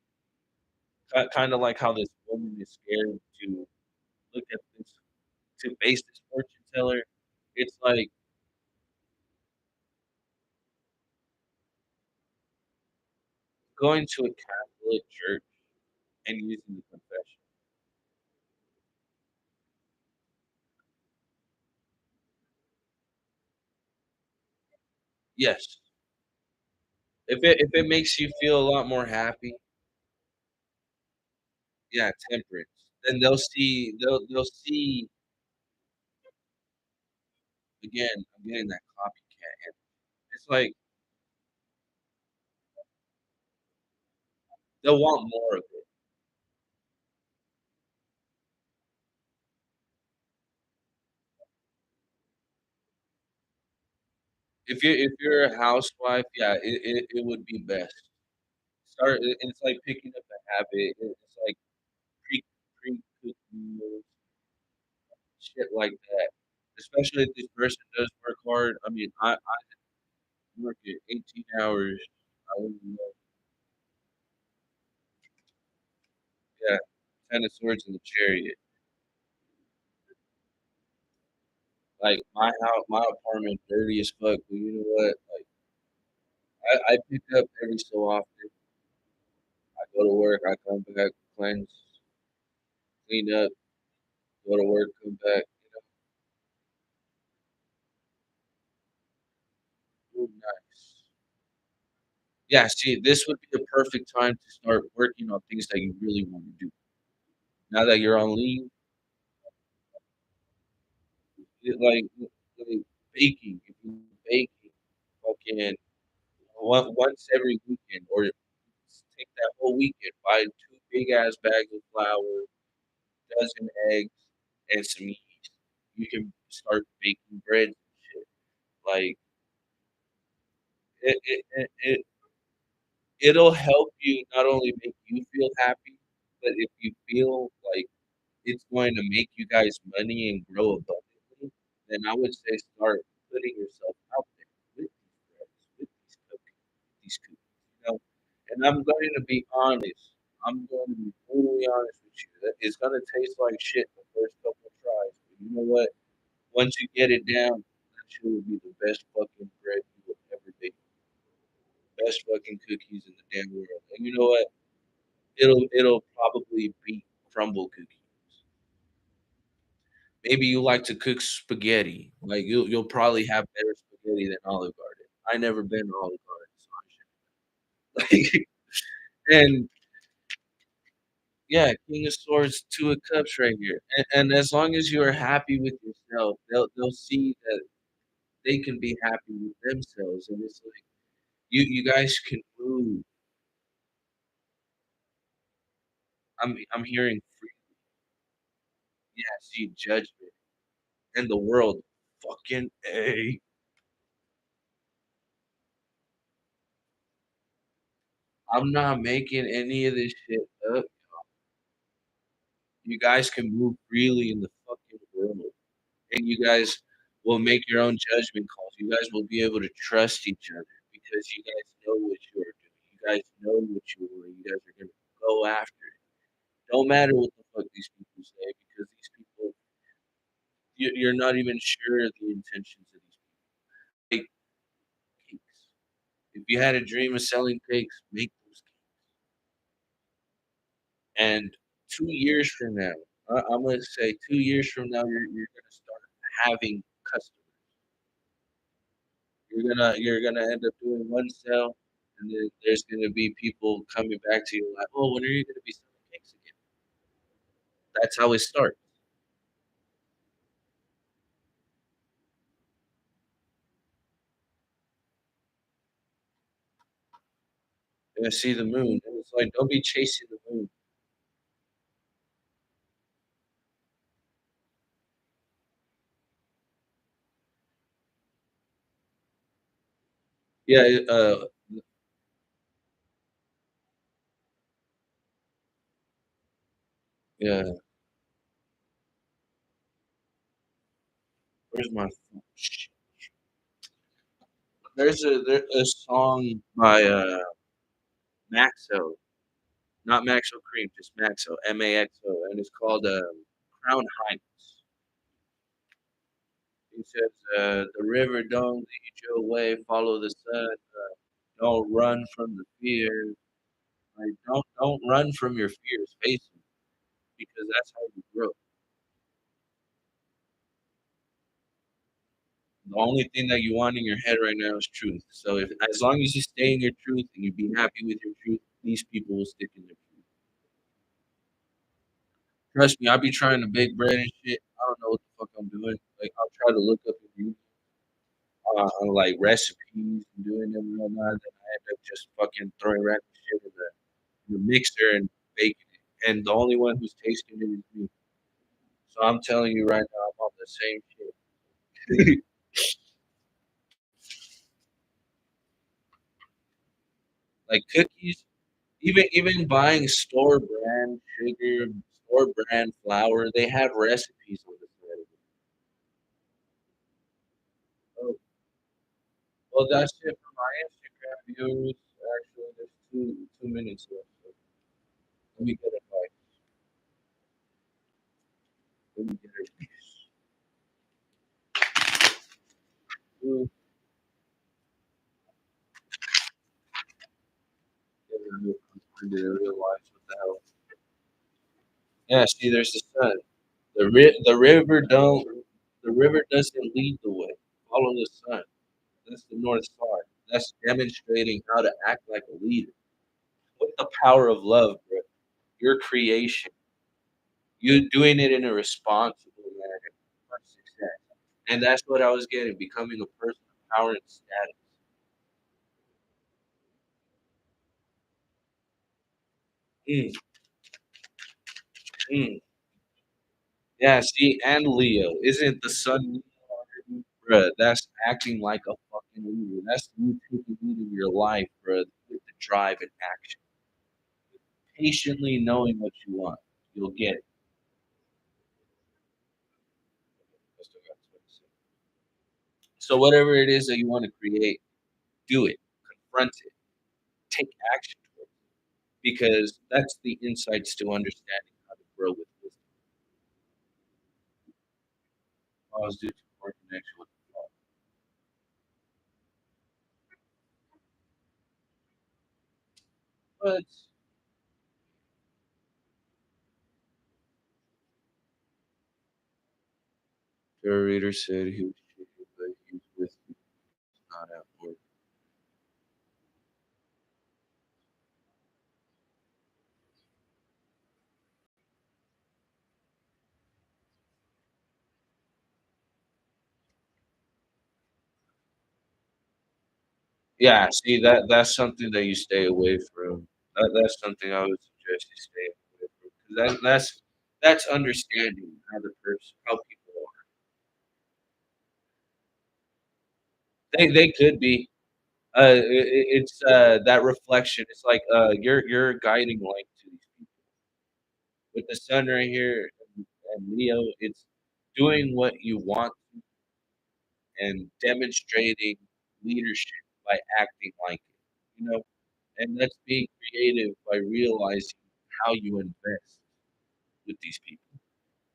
Kind of like how this woman is scared to look at this to face this fortune teller. It's like going to a Catholic church and using the confession. Yes, if it makes you feel a lot more happy, yeah, temperance. Then they'll see again. I'm getting that copycat. And it's like they'll want more of it. If you're a housewife, yeah, it would be best. It's like picking up a habit. It's like pre cooked meals, shit like that. Especially if this person does work hard. I mean, I work at 18 hours. I wouldn't know. Yeah, Ten of Swords in the Chariot. Like my apartment dirty as fuck. But you know what? Like I pick up every so often. I go to work. I come back, cleanse, clean up, go to work, come back. Ooh, nice. Yeah, see, this would be the perfect time to start working on things that you really want to do. Now that you're on leave, like baking, if you baking, fucking once every weekend, or take that whole weekend, buy two big ass bags of flour, dozen eggs, and some yeast. You can start baking bread and shit. Like it'll help you not only make you feel happy, but if you feel like it's going to make you guys money and grow abundantly, then I would say start putting yourself out there with these breads, with these cookies, you know. And I'm going to be honest. I'm going to be brutally honest with you. That it's going to taste like shit the first couple of tries, but you know what? Once you get it down, that shit will be the best fucking bread you will ever bake. Best fucking cookies in the damn world. And you know what? It'll probably beat crumble cookies. Maybe you like to cook spaghetti. Like you'll probably have better spaghetti than Olive Garden. I never been to Olive Garden, so I should. Like, and Yeah, King of Swords, Two of Cups right here. And as long as you are happy with yourself, they'll see that they can be happy with themselves, and it's like you guys can move. I'm hearing free, yeah, see judgment and the world. Fucking A. I'm not making any of this shit up. You guys can move freely in the fucking world, and you guys will make your own judgment calls. You guys will be able to trust each other because you guys know what you are doing. You guys know what you want. You guys are gonna go after it. Don't matter what the fuck these people say because these people, you're not even sure of the intentions of these people. Like cakes. If you had a dream of selling cakes, make those cakes. And 2 years from now, I'm gonna say 2 years from now, you're gonna start having customers. You're gonna end up doing one sale, and then there's gonna be people coming back to you like, "Oh, when are you gonna be selling cakes again?" That's how it starts. You're gonna see the moon, and it's like, don't be chasing the moon. Yeah, yeah. Where's my phone? Shit. There's a song by Maxo, not Maxo Cream, just Maxo, Maxo, and it's called Crown Heights. He says, "The river don't lead your way, follow the sun. Don't run from the fear. Like don't run from your fears, face them because that's how you grow. The only thing that you want in your head right now is truth. So if as long as you stay in your truth and you be happy with your truth, these people will stick in their truth. Trust me, I be trying to bake bread and shit. I don't know what the fuck I'm doing. Like I'll try to look up on like recipes and doing them and whatnot. Then I end up just fucking throwing random shit in the mixer and baking it. And the only one who's tasting it is me. So I'm telling you right now, I'm on the same shit. Like cookies, even buying store brand sugar, store brand flour, they have recipes on the side of it. Oh, well, that's it for my Instagram viewers. Actually, there's two minutes left. So let me get it right. Let me get it. Ooh, I didn't realize what the hell. Yeah, see, there's the sun. The river doesn't lead the way. Follow the sun. That's the North Star. That's demonstrating how to act like a leader. With the power of love, bro. Your creation. You doing it in a responsible manner for success. And that's what I was getting, becoming a person of power and status. Mm, mm. Yeah, see, and Leo. Isn't the sun Leo already? Bruh, that's acting like a fucking leader. That's you taking lead in your life, bruh, with the drive and action. Patiently knowing what you want. You'll get it. I still got 26. So whatever it is that you want to create, do it. Confront it. Take action towards it. Because that's the insights to understanding how to grow with wisdom. I was due to poor connection with the phone. But your reader said he was cheating, but he's with you, not at work. Yeah, see, that's something that you stay away from. That's something I would suggest you stay away from, 'cause that's understanding how the person how people are. They could be. It's, that reflection. It's like, you're a guiding light to these people. With the sun right here and Leo, it's doing what you want and demonstrating leadership by acting like it, you know? And that's being creative by realizing how you invest with these people.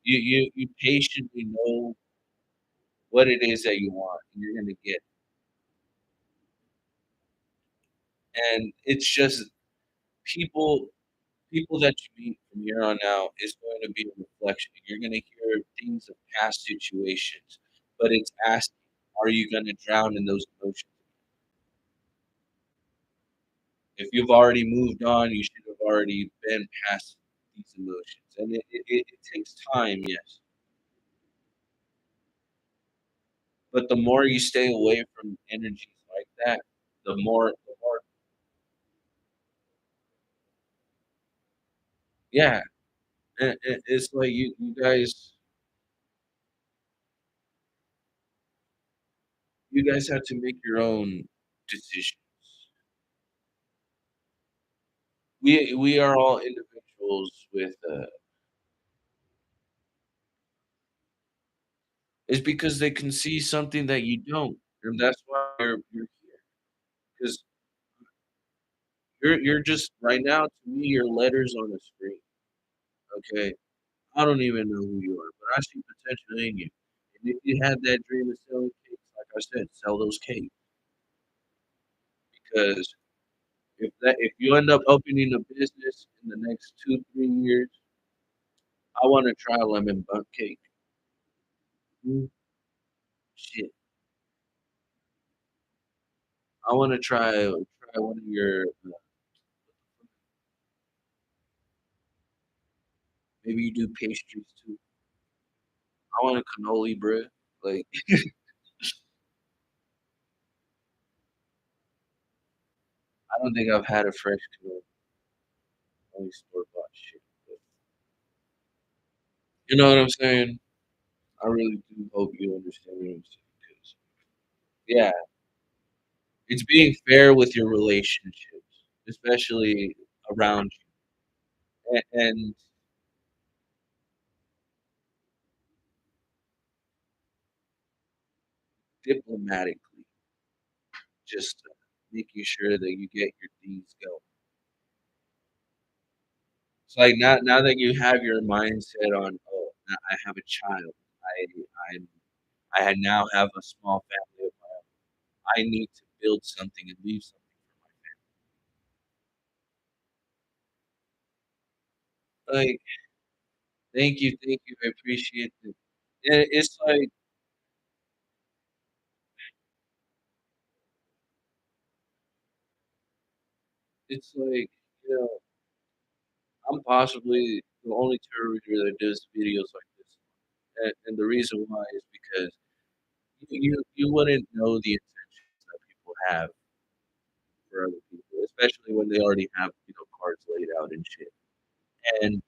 You patiently know what it is that you want, and you're gonna get. And it's just people people that you meet from here on out is going to be a reflection. You're gonna hear things of past situations, but it's asking, are you gonna drown in those emotions? If you've already moved on, you should have already been past these emotions. And it takes time, yes. But the more you stay away from energies like that, the more yeah, it's like you guys have to make your own decisions. We are all individuals with, it's because they can see something that you don't, and that's why you're here. Because you're just right now, to me, you're letters on a screen, okay? I don't even know who you are, but I see potential in you. And if you had that dream of selling cakes, like I said, sell those cakes because if you end up opening a business in the next 2, 3 years, I want to try lemon bundt cake. Mm, shit, I want to try one of your maybe you do pastries too. I want a cannoli bread. Like I don't think I've had a fresh cannoli, only store bought shit. But you know what I'm saying? I really do hope you understand what I'm saying. 'Cause, yeah, it's being fair with your relationships, especially around you, and diplomatically, just making sure that you get your deeds going. It's like now that you have your mindset on, oh, now I have a child, I'm I had now have a small family of my own. I need to build something and leave something for my like. Thank you. I appreciate it. And it's like you know I'm possibly the only tour leader that does videos like this, and the reason why is because you wouldn't know the intentions that people have for other people, especially when they already have cards laid out and shit. And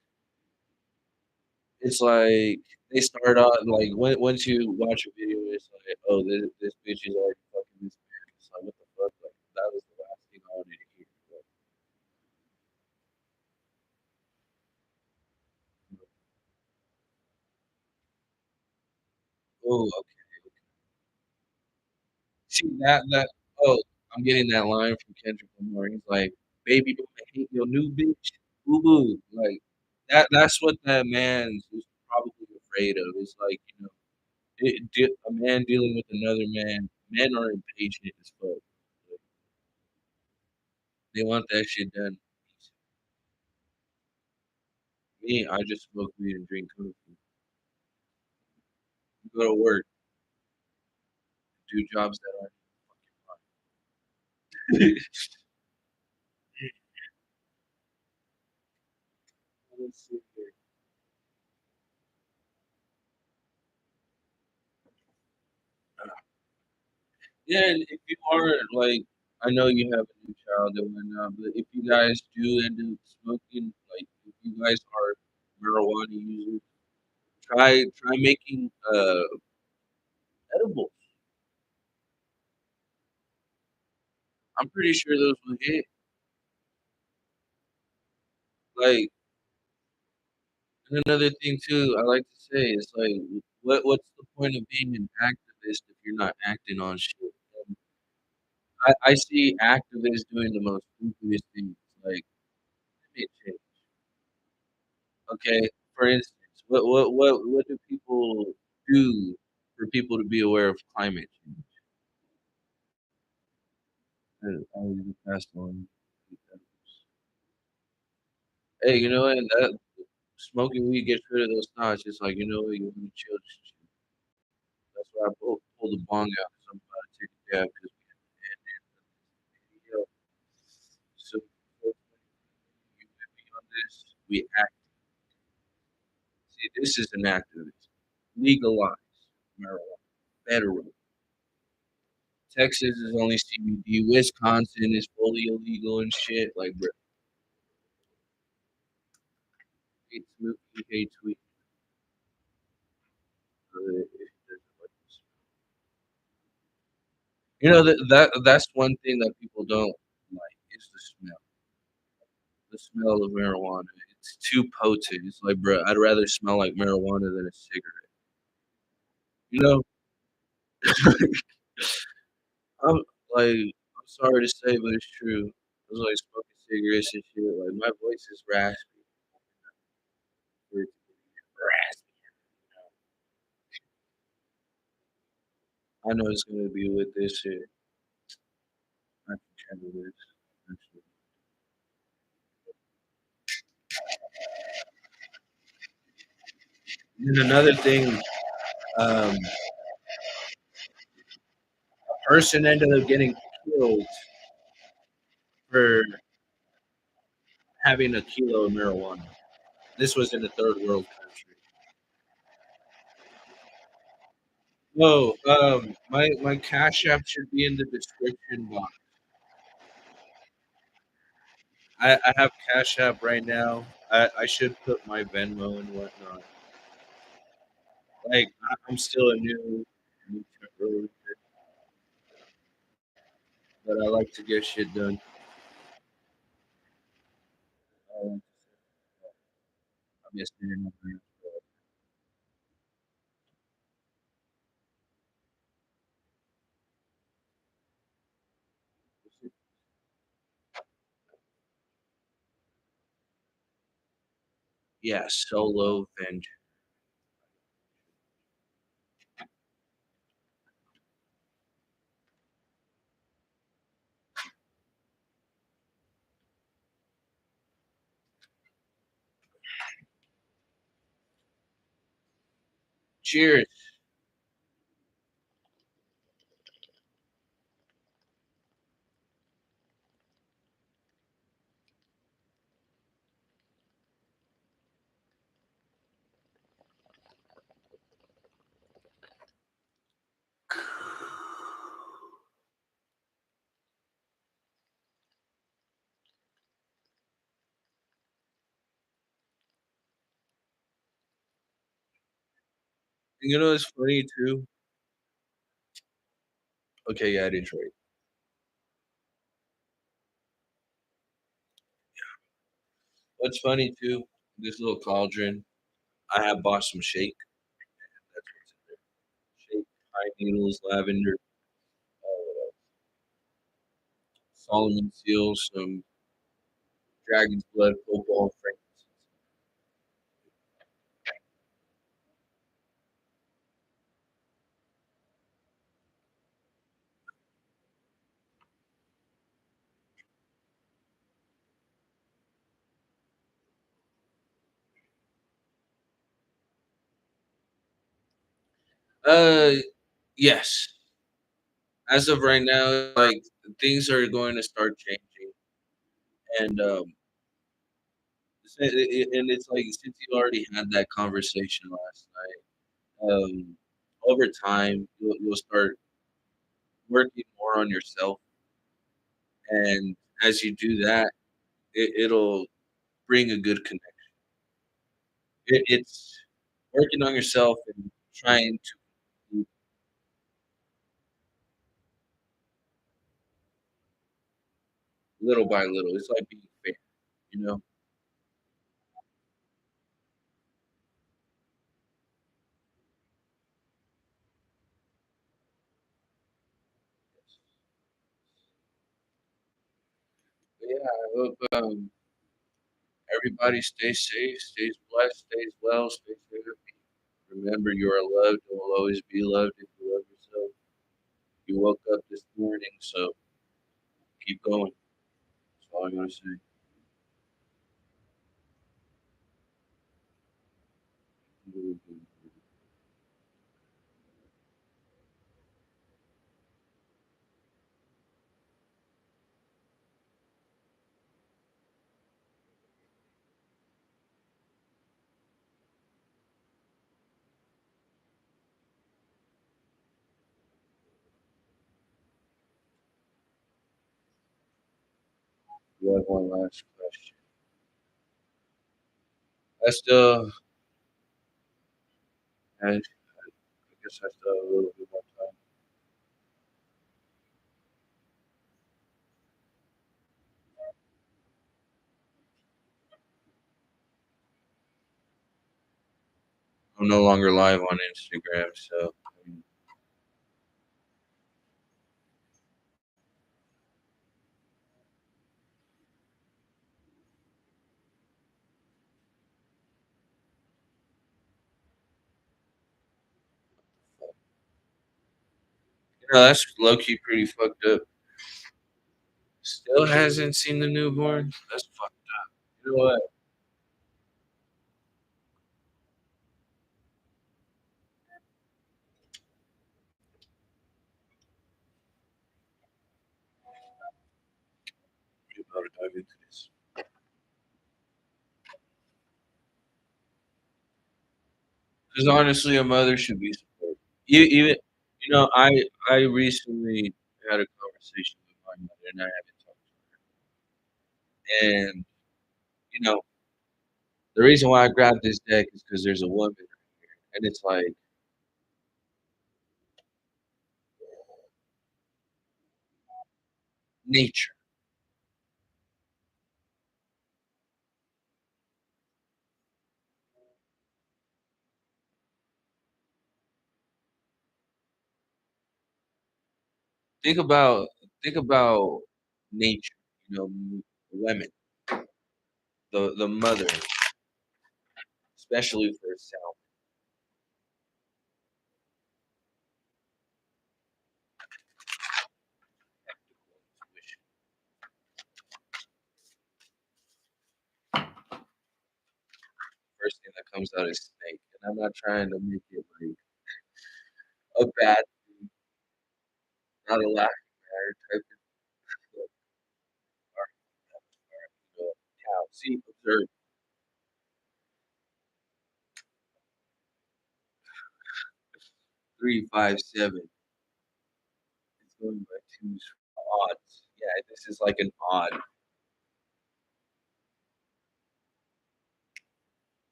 it's like they start out like once you watch a video, it's like, oh, this bitch is already fucking this man. It's like what the fuck? Like that was the last thing I wanted to hear. Like, oh, see that oh, I'm getting that line from Kendrick Lamar. He's like, "Baby, don't I hate your new bitch? Boo boo." Like that's what that man is probably afraid of. It's like, a man dealing with another man. Men are impatient as fuck. Like, they want that shit done. Me, I just smoke weed and drink coffee. Go to work, do jobs that aren't fucking fun. Let's see here. Yeah, and if you are like I know you have a new child and whatnot, but if you guys do end up smoking, like if you guys are marijuana users, try making edibles. I'm pretty sure those will hit. Like, and another thing too, I like to say is like, what's the point of being an activist if you're not acting on shit? And I see activists doing the most stupidest things. Like, let me change. Okay, for instance, what do people do for people to be aware of climate change? I was the past one. Hey, you know what? That smoking weed gets rid of those thoughts. It's like, you know what? You want to chill. Just chill. That's why I pulled the bong out because I'm about to take a dab because we had to end it. Yo, so you with me on this? We act. See, this is an activist. Legalize marijuana. Federal. Texas is only CBD. Wisconsin is fully illegal and shit. Like, bro, hate Smoothie, hate Tweet. You know that's one thing that people don't like is the smell. The smell of marijuana. It's too potent. It's like, bro, I'd rather smell like marijuana than a cigarette. You know, I'm I'm sorry to say, but it's true. I was like smoking cigarettes and shit. Like my voice is raspy. It's raspy. I know it's gonna be with this shit. I can handle this. Actually. And another thing, a person ended up getting killed for having a kilo of marijuana. This was in a third world country. No, my Cash App should be in the description box. I have Cash App right now. I should put my Venmo and whatnot. Like I'm still a new temporary, but I like to get shit done. Um, I'm just saying, yeah, solo venture. Cheers. You know it's funny too. Okay, yeah, Detroit. What's funny too? This little cauldron. I have bought some shake. That's what's in there. Shake, pine needles, lavender, Solomon seal, some dragon's blood, cobalt, frankincense. Uh, yes. As of right now, like things are going to start changing, and and it's like since you already had that conversation last night, over time you'll start working more on yourself and as you do that, it'll bring a good connection. It's working on yourself and trying to little by little. It's like being fair, you know? But yeah, I hope everybody stays safe, stays blessed, stays well, stays happy. Remember, you are loved and will always be loved if you love yourself. You woke up this morning, so keep going. That's all I'm gonna say. You have one last question. I still, I guess I still have a little bit more time. I'm no longer live on Instagram, so I mean, that's low key pretty fucked up. Still hasn't seen the newborn. That's fucked. You know what? We about to dive into this. Because honestly, a mother should be supported. Even, I recently had a conversation with my mother, and I haven't talked to her. And you know, the reason why I grabbed this deck is because there's a woman, and it's like nature. Think about think about nature. You know, women, the mother, especially for herself. First thing that comes out is snake, and I'm not trying to make it like a bad thing, not a laughing matter type of look. Cow. See, observe 357. It's going by twos. Odds. Yeah, this is like an odd.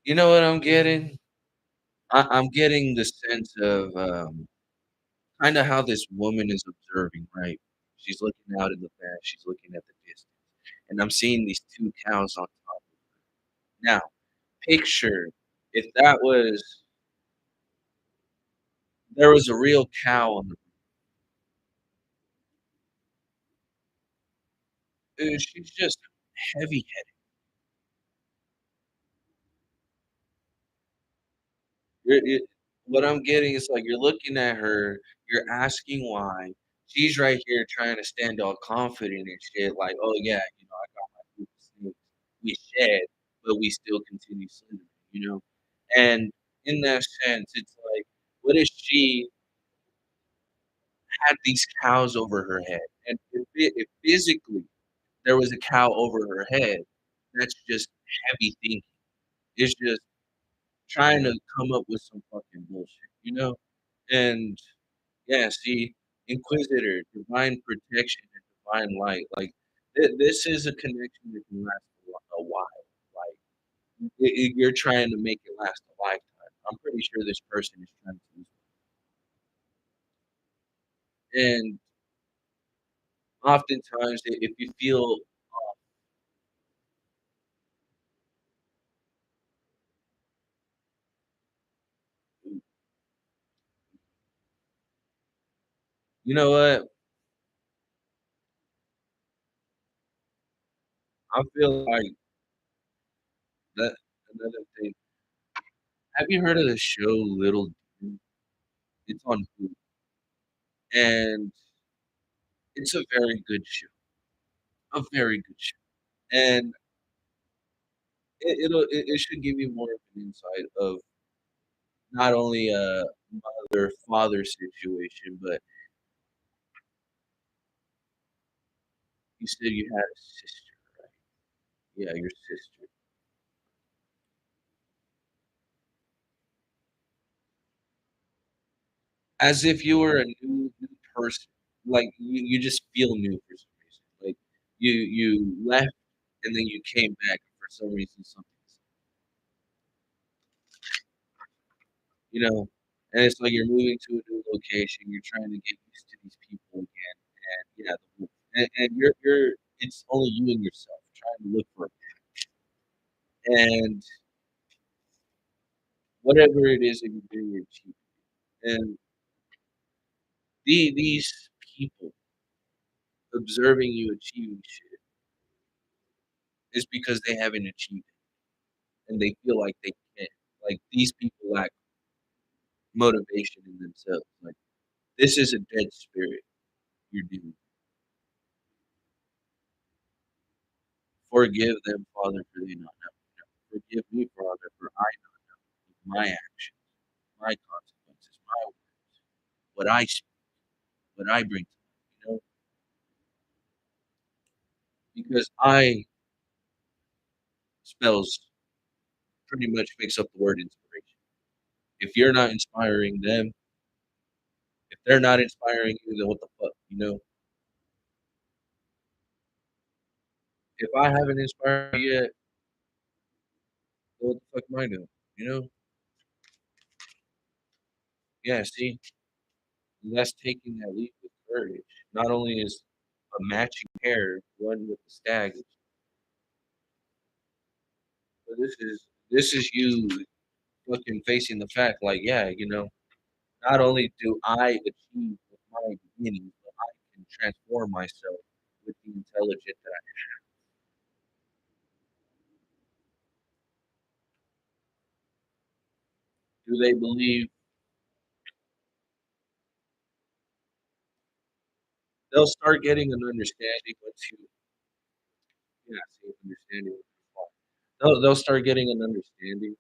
You know what I'm getting? I'm getting the sense of kind of how this woman is observing, right? She's looking out in the back, she's looking at the distance, and I'm seeing these two cows on top. Now, picture if that was there was a real cow on the she's just heavy. You're what I'm getting is, like, you're looking at her, you're asking why. She's right here trying to stand all confident and shit, like, "Oh, yeah, I got my group of snakes. We shed, but we still continue slithering," you know? And in that sense, it's like, what if she had these cows over her head? And if physically there was a cow over her head, that's just heavy thinking. It's just trying to come up with some fucking bullshit, you know? And yeah, see, Inquisitor, divine protection, and divine light. Like this is a connection that can last a while. Like you're trying to make it last a lifetime. I'm pretty sure this person is trying to lose it. And oftentimes, if you feel, you know what, I feel like that another thing. Have you heard of the show Little Demon? It's on Hulu, and it's a very good show. A very good show, and it should give you more of an insight of not only a mother father situation, but you said you had a sister, right? Yeah, your sister. As if you were a new person, like you just feel new for some reason. Like you left and then you came back and for some reason something, you know. And it's like you're moving to a new location. You're trying to get used to these people again, and yeah, and you're it's only you and yourself trying to look for, and whatever it is that you're doing, you're achieving. And these people observing you achieving shit is because they haven't achieved it and they feel like they can't. Like these people lack motivation in themselves. Like this is a dead spirit you're dealing with. Forgive them, Father, for they not know. Forgive me, Father, for I know my actions, my consequences, my words, what I speak, what I bring to life, because I spells pretty much makes up the word inspiration. If you're not inspiring them, if they're not inspiring you, then what the fuck, If I haven't inspired you yet, then what the fuck am I doing? You know? Yeah, see, that's taking that leap with courage. Not only is a matching pair one with the stag, but this is you fucking facing the fact, like, yeah, not only do I achieve with my beginnings, but I can transform myself with the intelligence that do. They believe they'll start getting an understanding once you, yeah, see, understanding. They'll start getting an understanding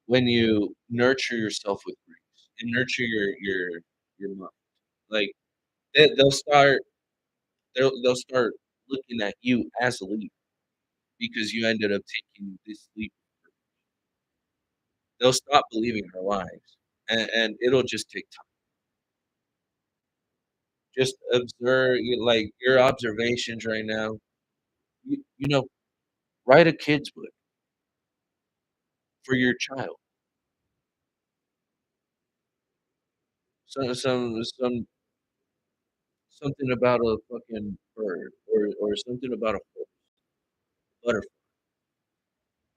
when you nurture yourself with grace and nurture your mind. Like they'll start they'll start looking at you as a leader because you ended up taking this leap. They'll stop believing our lies, and it'll just take time. Just observe, like your observations right now. You know, write a kid's book for your child. Something about a fucking bird, or something about a horse, butterfly,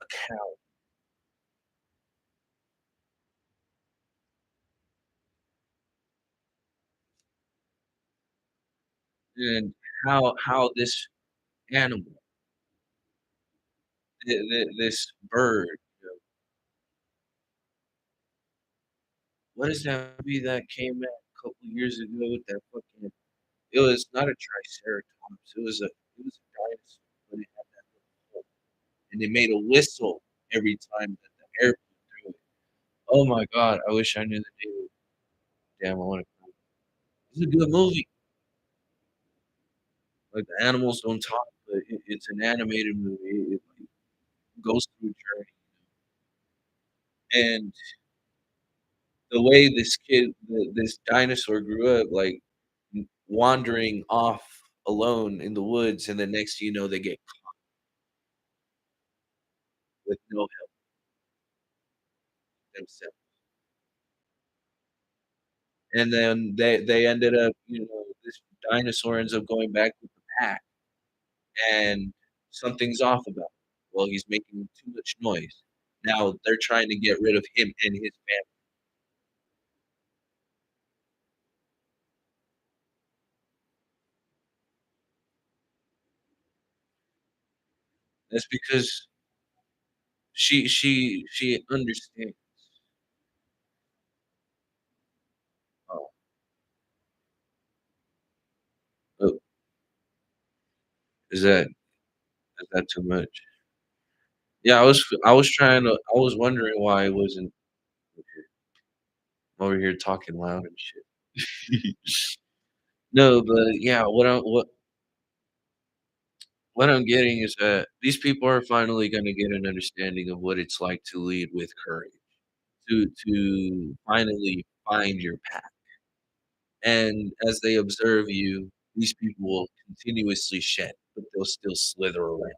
a cow, and how this animal, this bird, what is that movie that came out a couple years ago with that fucking? It was not a triceratops. It was a dinosaur, but it had that little hole, and it made a whistle every time that the air blew through it. Oh my god! I wish I knew the name. damn, I wanna it's a good movie. Like, the animals don't talk, but it's an animated movie. It, like, goes through a journey, and the way this dinosaur grew up, like, wandering off alone in the woods, and the next thing you know, they get caught with no help themselves. And then they ended up, this dinosaur ends up going back with the pack, and something's off about him. Well, he's making too much noise. Now they're trying to get rid of him and his family. That's because she understands. Oh, oh, is that is that too much? Yeah, I was wondering why I wasn't over here talking loud and shit. No, but yeah, what I'm getting is that these people are finally gonna get an understanding of what it's like to lead with courage, to finally find your path. And as they observe you, these people will continuously shed, but they'll still slither around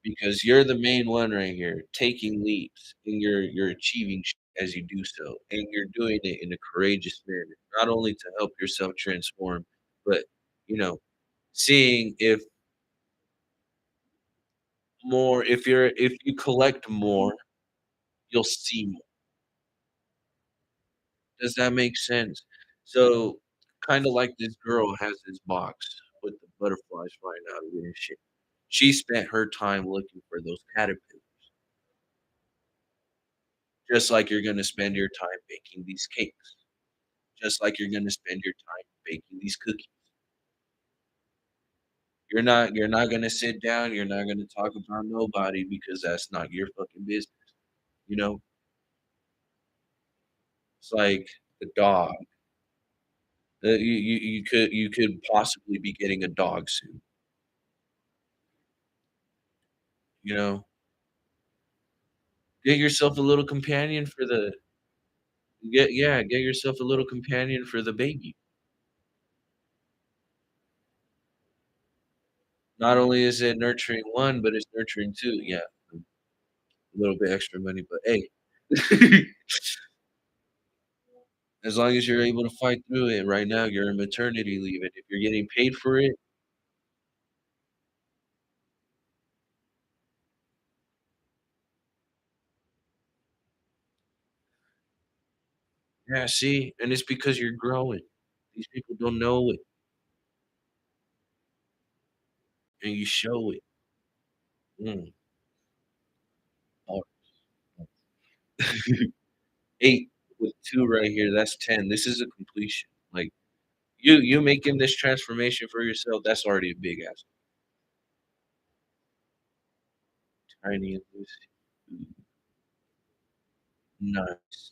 because you're the main one right here, taking leaps, and you're achieving as you do so, and you're doing it in a courageous manner, not only to help yourself transform, but you know, seeing if you collect more, you'll see more. Does that make sense? So, kinda like this girl has this box with the butterflies flying out of it and shit. She spent her time looking for those caterpillars, just like you're gonna spend your time baking these cakes, just like you're gonna spend your time baking these cookies. You're not gonna sit down, you're not gonna talk about nobody because that's not your fucking business, you know? It's like the dog. You could possibly be getting a dog soon, you know? Get yourself a little companion for the get yourself a little companion for the baby. Not only is it nurturing 1, but it's nurturing 2, yeah, a little bit extra money, but hey, as long as you're able to fight through it, right now you're in maternity leave, and if you're getting paid for it, yeah, see, and it's because you're growing. These people don't know it, and you show it. Mm, oh, 8 with 2 right here, that's 10. This is a completion. Like, you making this transformation for yourself, that's already a big ass. Tiny and Lucy. Ooh, nice.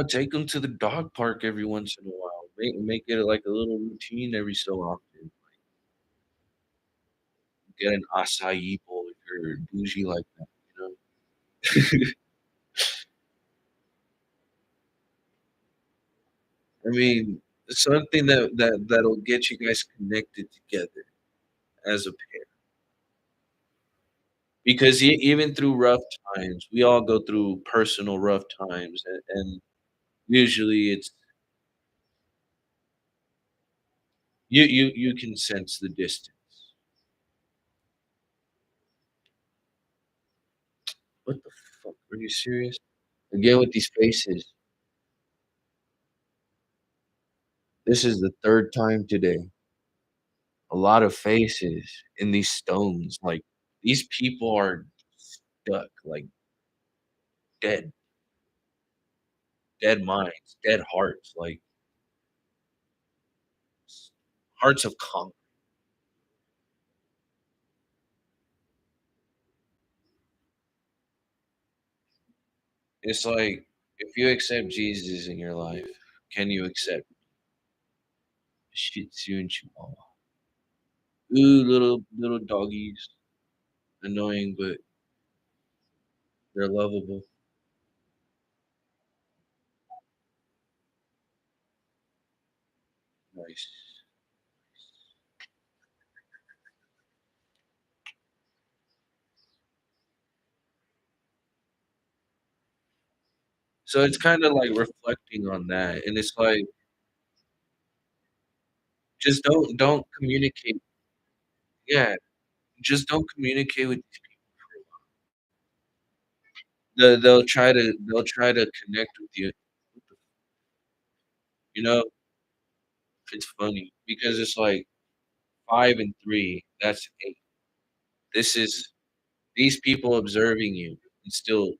Take them to the dog park every once in a while. Make it like a little routine every so often. Get an acai bowl if you're bougie like that, you know? I mean, something that'll get you guys connected together as a pair. Because even through rough times, we all go through personal rough times, and usually it's you can sense the distance. What the fuck? Are you serious? Again with these faces. This is the 3rd time today. A lot of faces in these stones, like, these people are stuck, like, dead, dead minds, dead hearts, like, s hearts of concrete. It's like, if you accept Jesus in your life, can you accept Shih Tzu and Chihuahua? Ooh, little doggies, annoying, but they're lovable. Nice. So it's kinda like reflecting on that, and it's like, just don't communicate. Yeah, just don't communicate with these people for a while. They'll try to connect with you. You know, it's funny because it's like 5 and 3, that's 8. This is these people observing you and still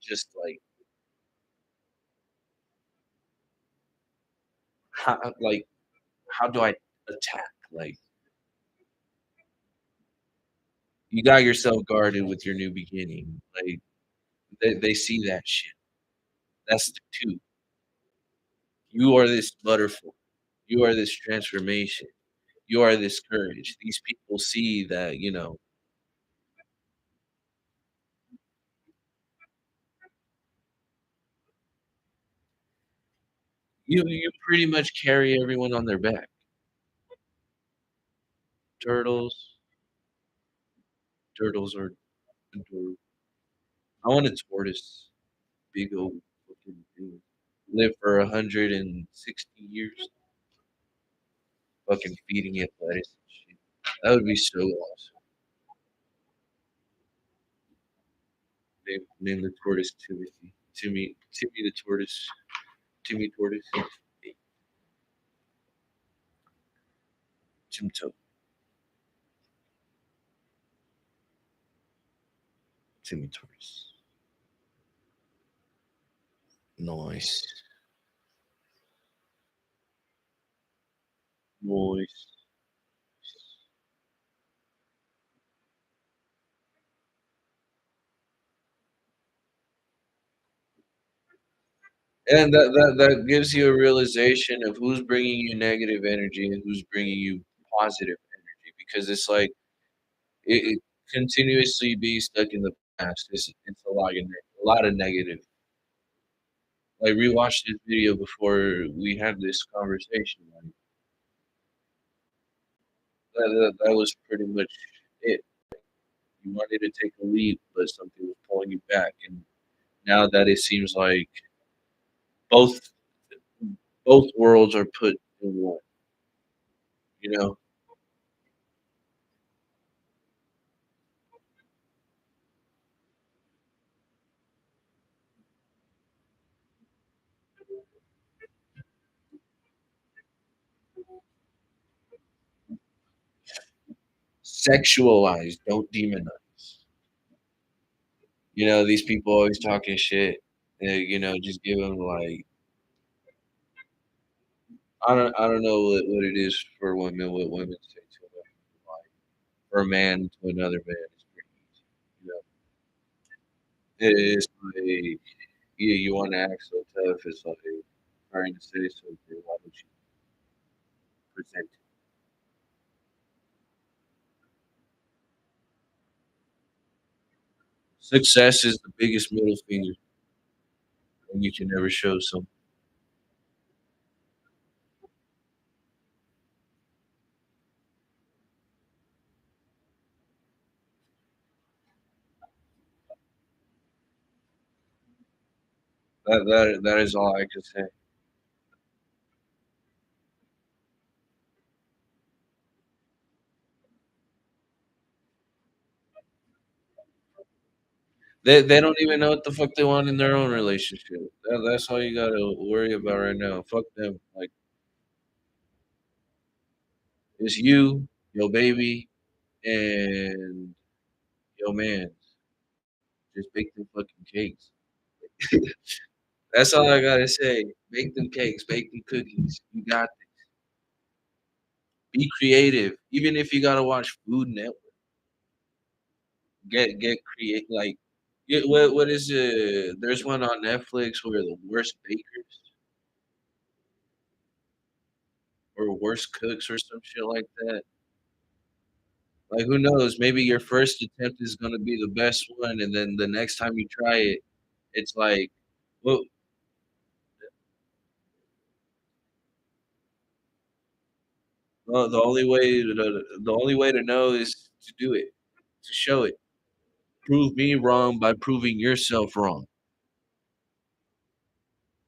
just like, how do I attack? Like, you got yourself guarded with your new beginning. Like, they see that shit. That's the 2. You are this butterfly. You are this transformation. You are this courage. These people see that, you pretty much carry everyone on their back. Turtles, turtles are adorable. I want a tortoise. Big old fucking thing. Live for 160 years, fucking feeding it lettuce and shit. That would be so awesome. Name the tortoise Timothy. Timmy the tortoise. Timmy tortoise. Hey, Timto. Timmy tortoise. Nice. Nice. And that gives you a realization of who's bringing you negative energy and who's bringing you positive energy, because it's like it continuously being stuck in the past. It's a lot of negative. Like, rewatched this video before we had this conversation. Like, that was pretty much it. You wanted to take a leap, but something was pulling you back. And now that it seems like both both worlds are put in one, you know, sexualize, don't demonize. These people always talking shit. Just give them like I don't know what it is for women. What women say to women, like for a man to another man is pretty easy. You know, it's like, yeah, you want to act so tough. It's like trying to say something. Why don't you present it? Success is the biggest middle finger, and you can never show some. That is all I can say. They don't even know what the fuck they want in their own relationship. That's all you gotta worry about right now. Fuck them. Like, it's you, your baby, and your man. Just bake them fucking cakes. That's all I gotta say. Bake them cakes, bake them cookies. You got Be creative. Even if you gotta watch Food Network, get create like Yeah, what is it? There's one on Netflix where the worst bakers or worst cooks or some shit like that. Like, who knows? Maybe your first attempt is gonna be the best one, and then the next time you try it, it's like, well, the only way to know is to do it, to show it. Prove me wrong by proving yourself wrong.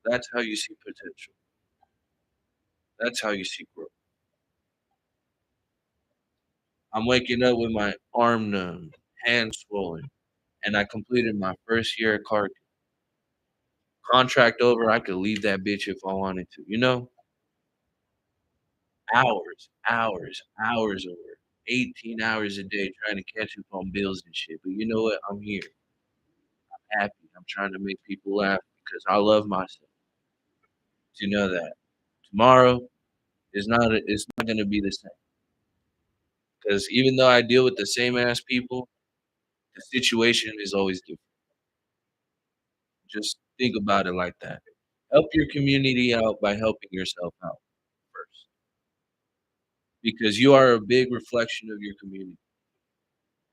That's how you see potential. That's how you see growth. I'm waking up with my arm numb, hand swollen, and I completed my first year at car contract over. I could leave that bitch if I wanted to, you know? Hours of work. 18 hours a day trying to catch up on bills and shit. But you know what? I'm here. I'm happy. I'm trying to make people laugh because I love myself. To know that tomorrow is not gonna be the same. Because even though I deal with the same ass people, the situation is always different. Just think about it like that. Help your community out by helping yourself out first. Because you are a big reflection of your community.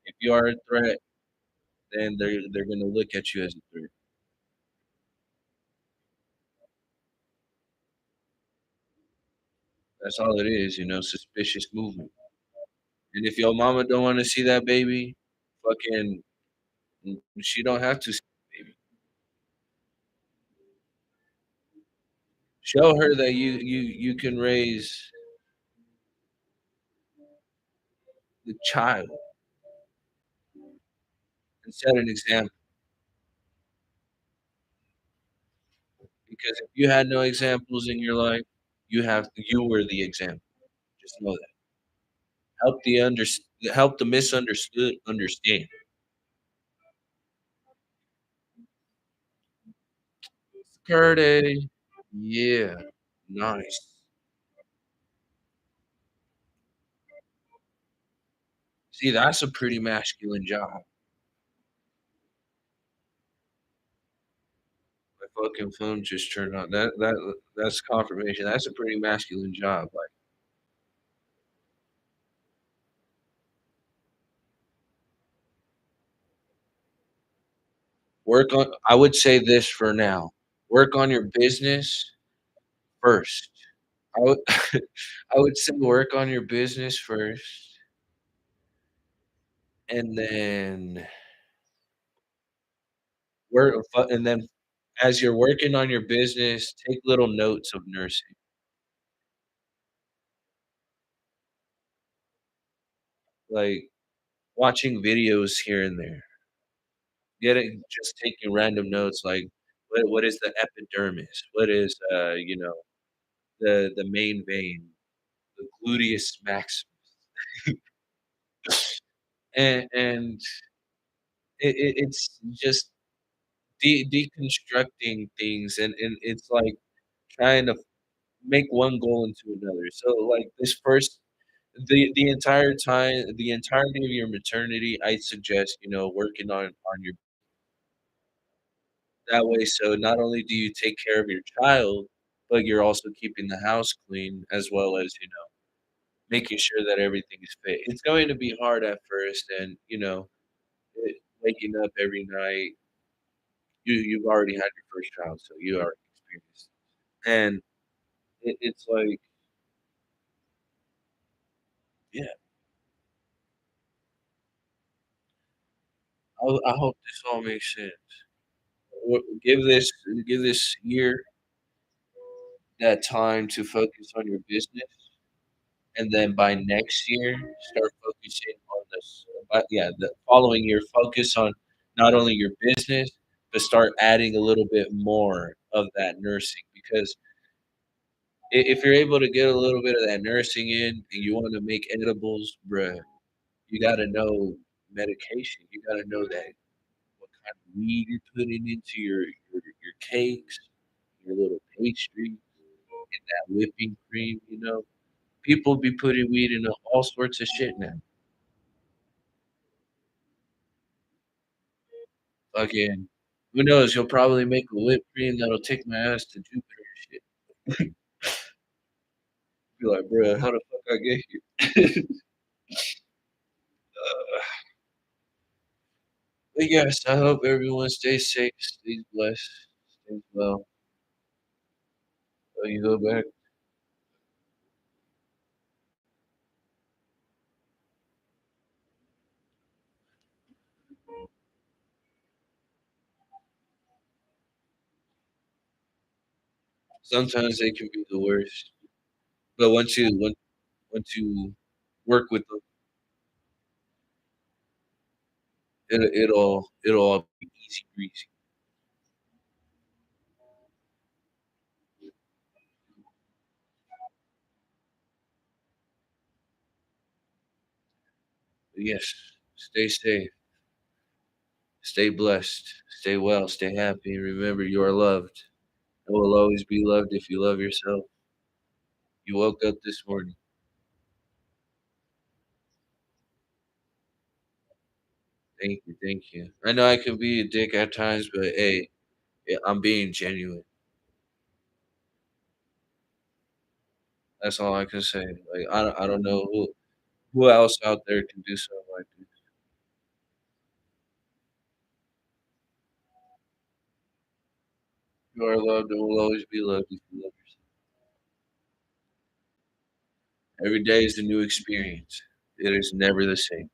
If you are a threat, then they're gonna look at you as a threat. That's all it is, suspicious movement. And if your mama don't want to see that baby, fucking, she don't have to see the baby. Show her that you can raise the child and set an example. Because if you had no examples in your life, you were the example. Just know that. Help the under help the misunderstood understand. Security. Yeah. Nice. See, that's a pretty masculine job. My fucking phone just turned on. That's confirmation. That's a pretty masculine job. Like, I would say this for now. Work on your business first. I would I would say work on your business first, and then and then as you're working on your business, take little notes of nursing, like watching videos here and there. Just taking random notes like what is the epidermis? What is the main vein, the gluteus maximus, and it's just deconstructing things, and it's like trying to make one goal into another. So like this first the entirety of your maternity, I suggest, working on your that way. So not only do you take care of your child, but you're also keeping the house clean as well as, making sure that everything is fit. It's going to be hard at first, and waking up every night. You've already had your first child, so you already experienced. And it's like, yeah, I hope this all makes sense. Give this year that time to focus on your business, and then by next year, start focusing on this. Yeah, the following year, focus on not only your business, but start adding a little bit more of that nursing. Because if you're able to get a little bit of that nursing in, and you want to make edibles, bruh, you got to know medication. You got to know that what kind of weed you're putting into your cakes, your little pastry, and that whipping cream. People be putting weed in all sorts of shit now. Fucking who knows? He'll probably make a whipped cream that'll take my ass to Jupiter and shit. Be like, "Bruh, how the fuck I get here?" But yes, I hope everyone stays safe, stays blessed, stays well. Oh, you go back. Sometimes they can be the worst, but once you work with them, it'll all be easy breezy. But yes, stay safe, stay blessed, stay well, stay happy, and remember you are loved and will always be loved if you love yourself. You woke up this morning. Thank you, thank you. I know I can be a dick at times, but hey, yeah, I'm being genuine. That's all I can say. Like I don't know who else out there can do something like this. You are loved and will always be loved if you love yourself. Every day is a new experience. It is never the same.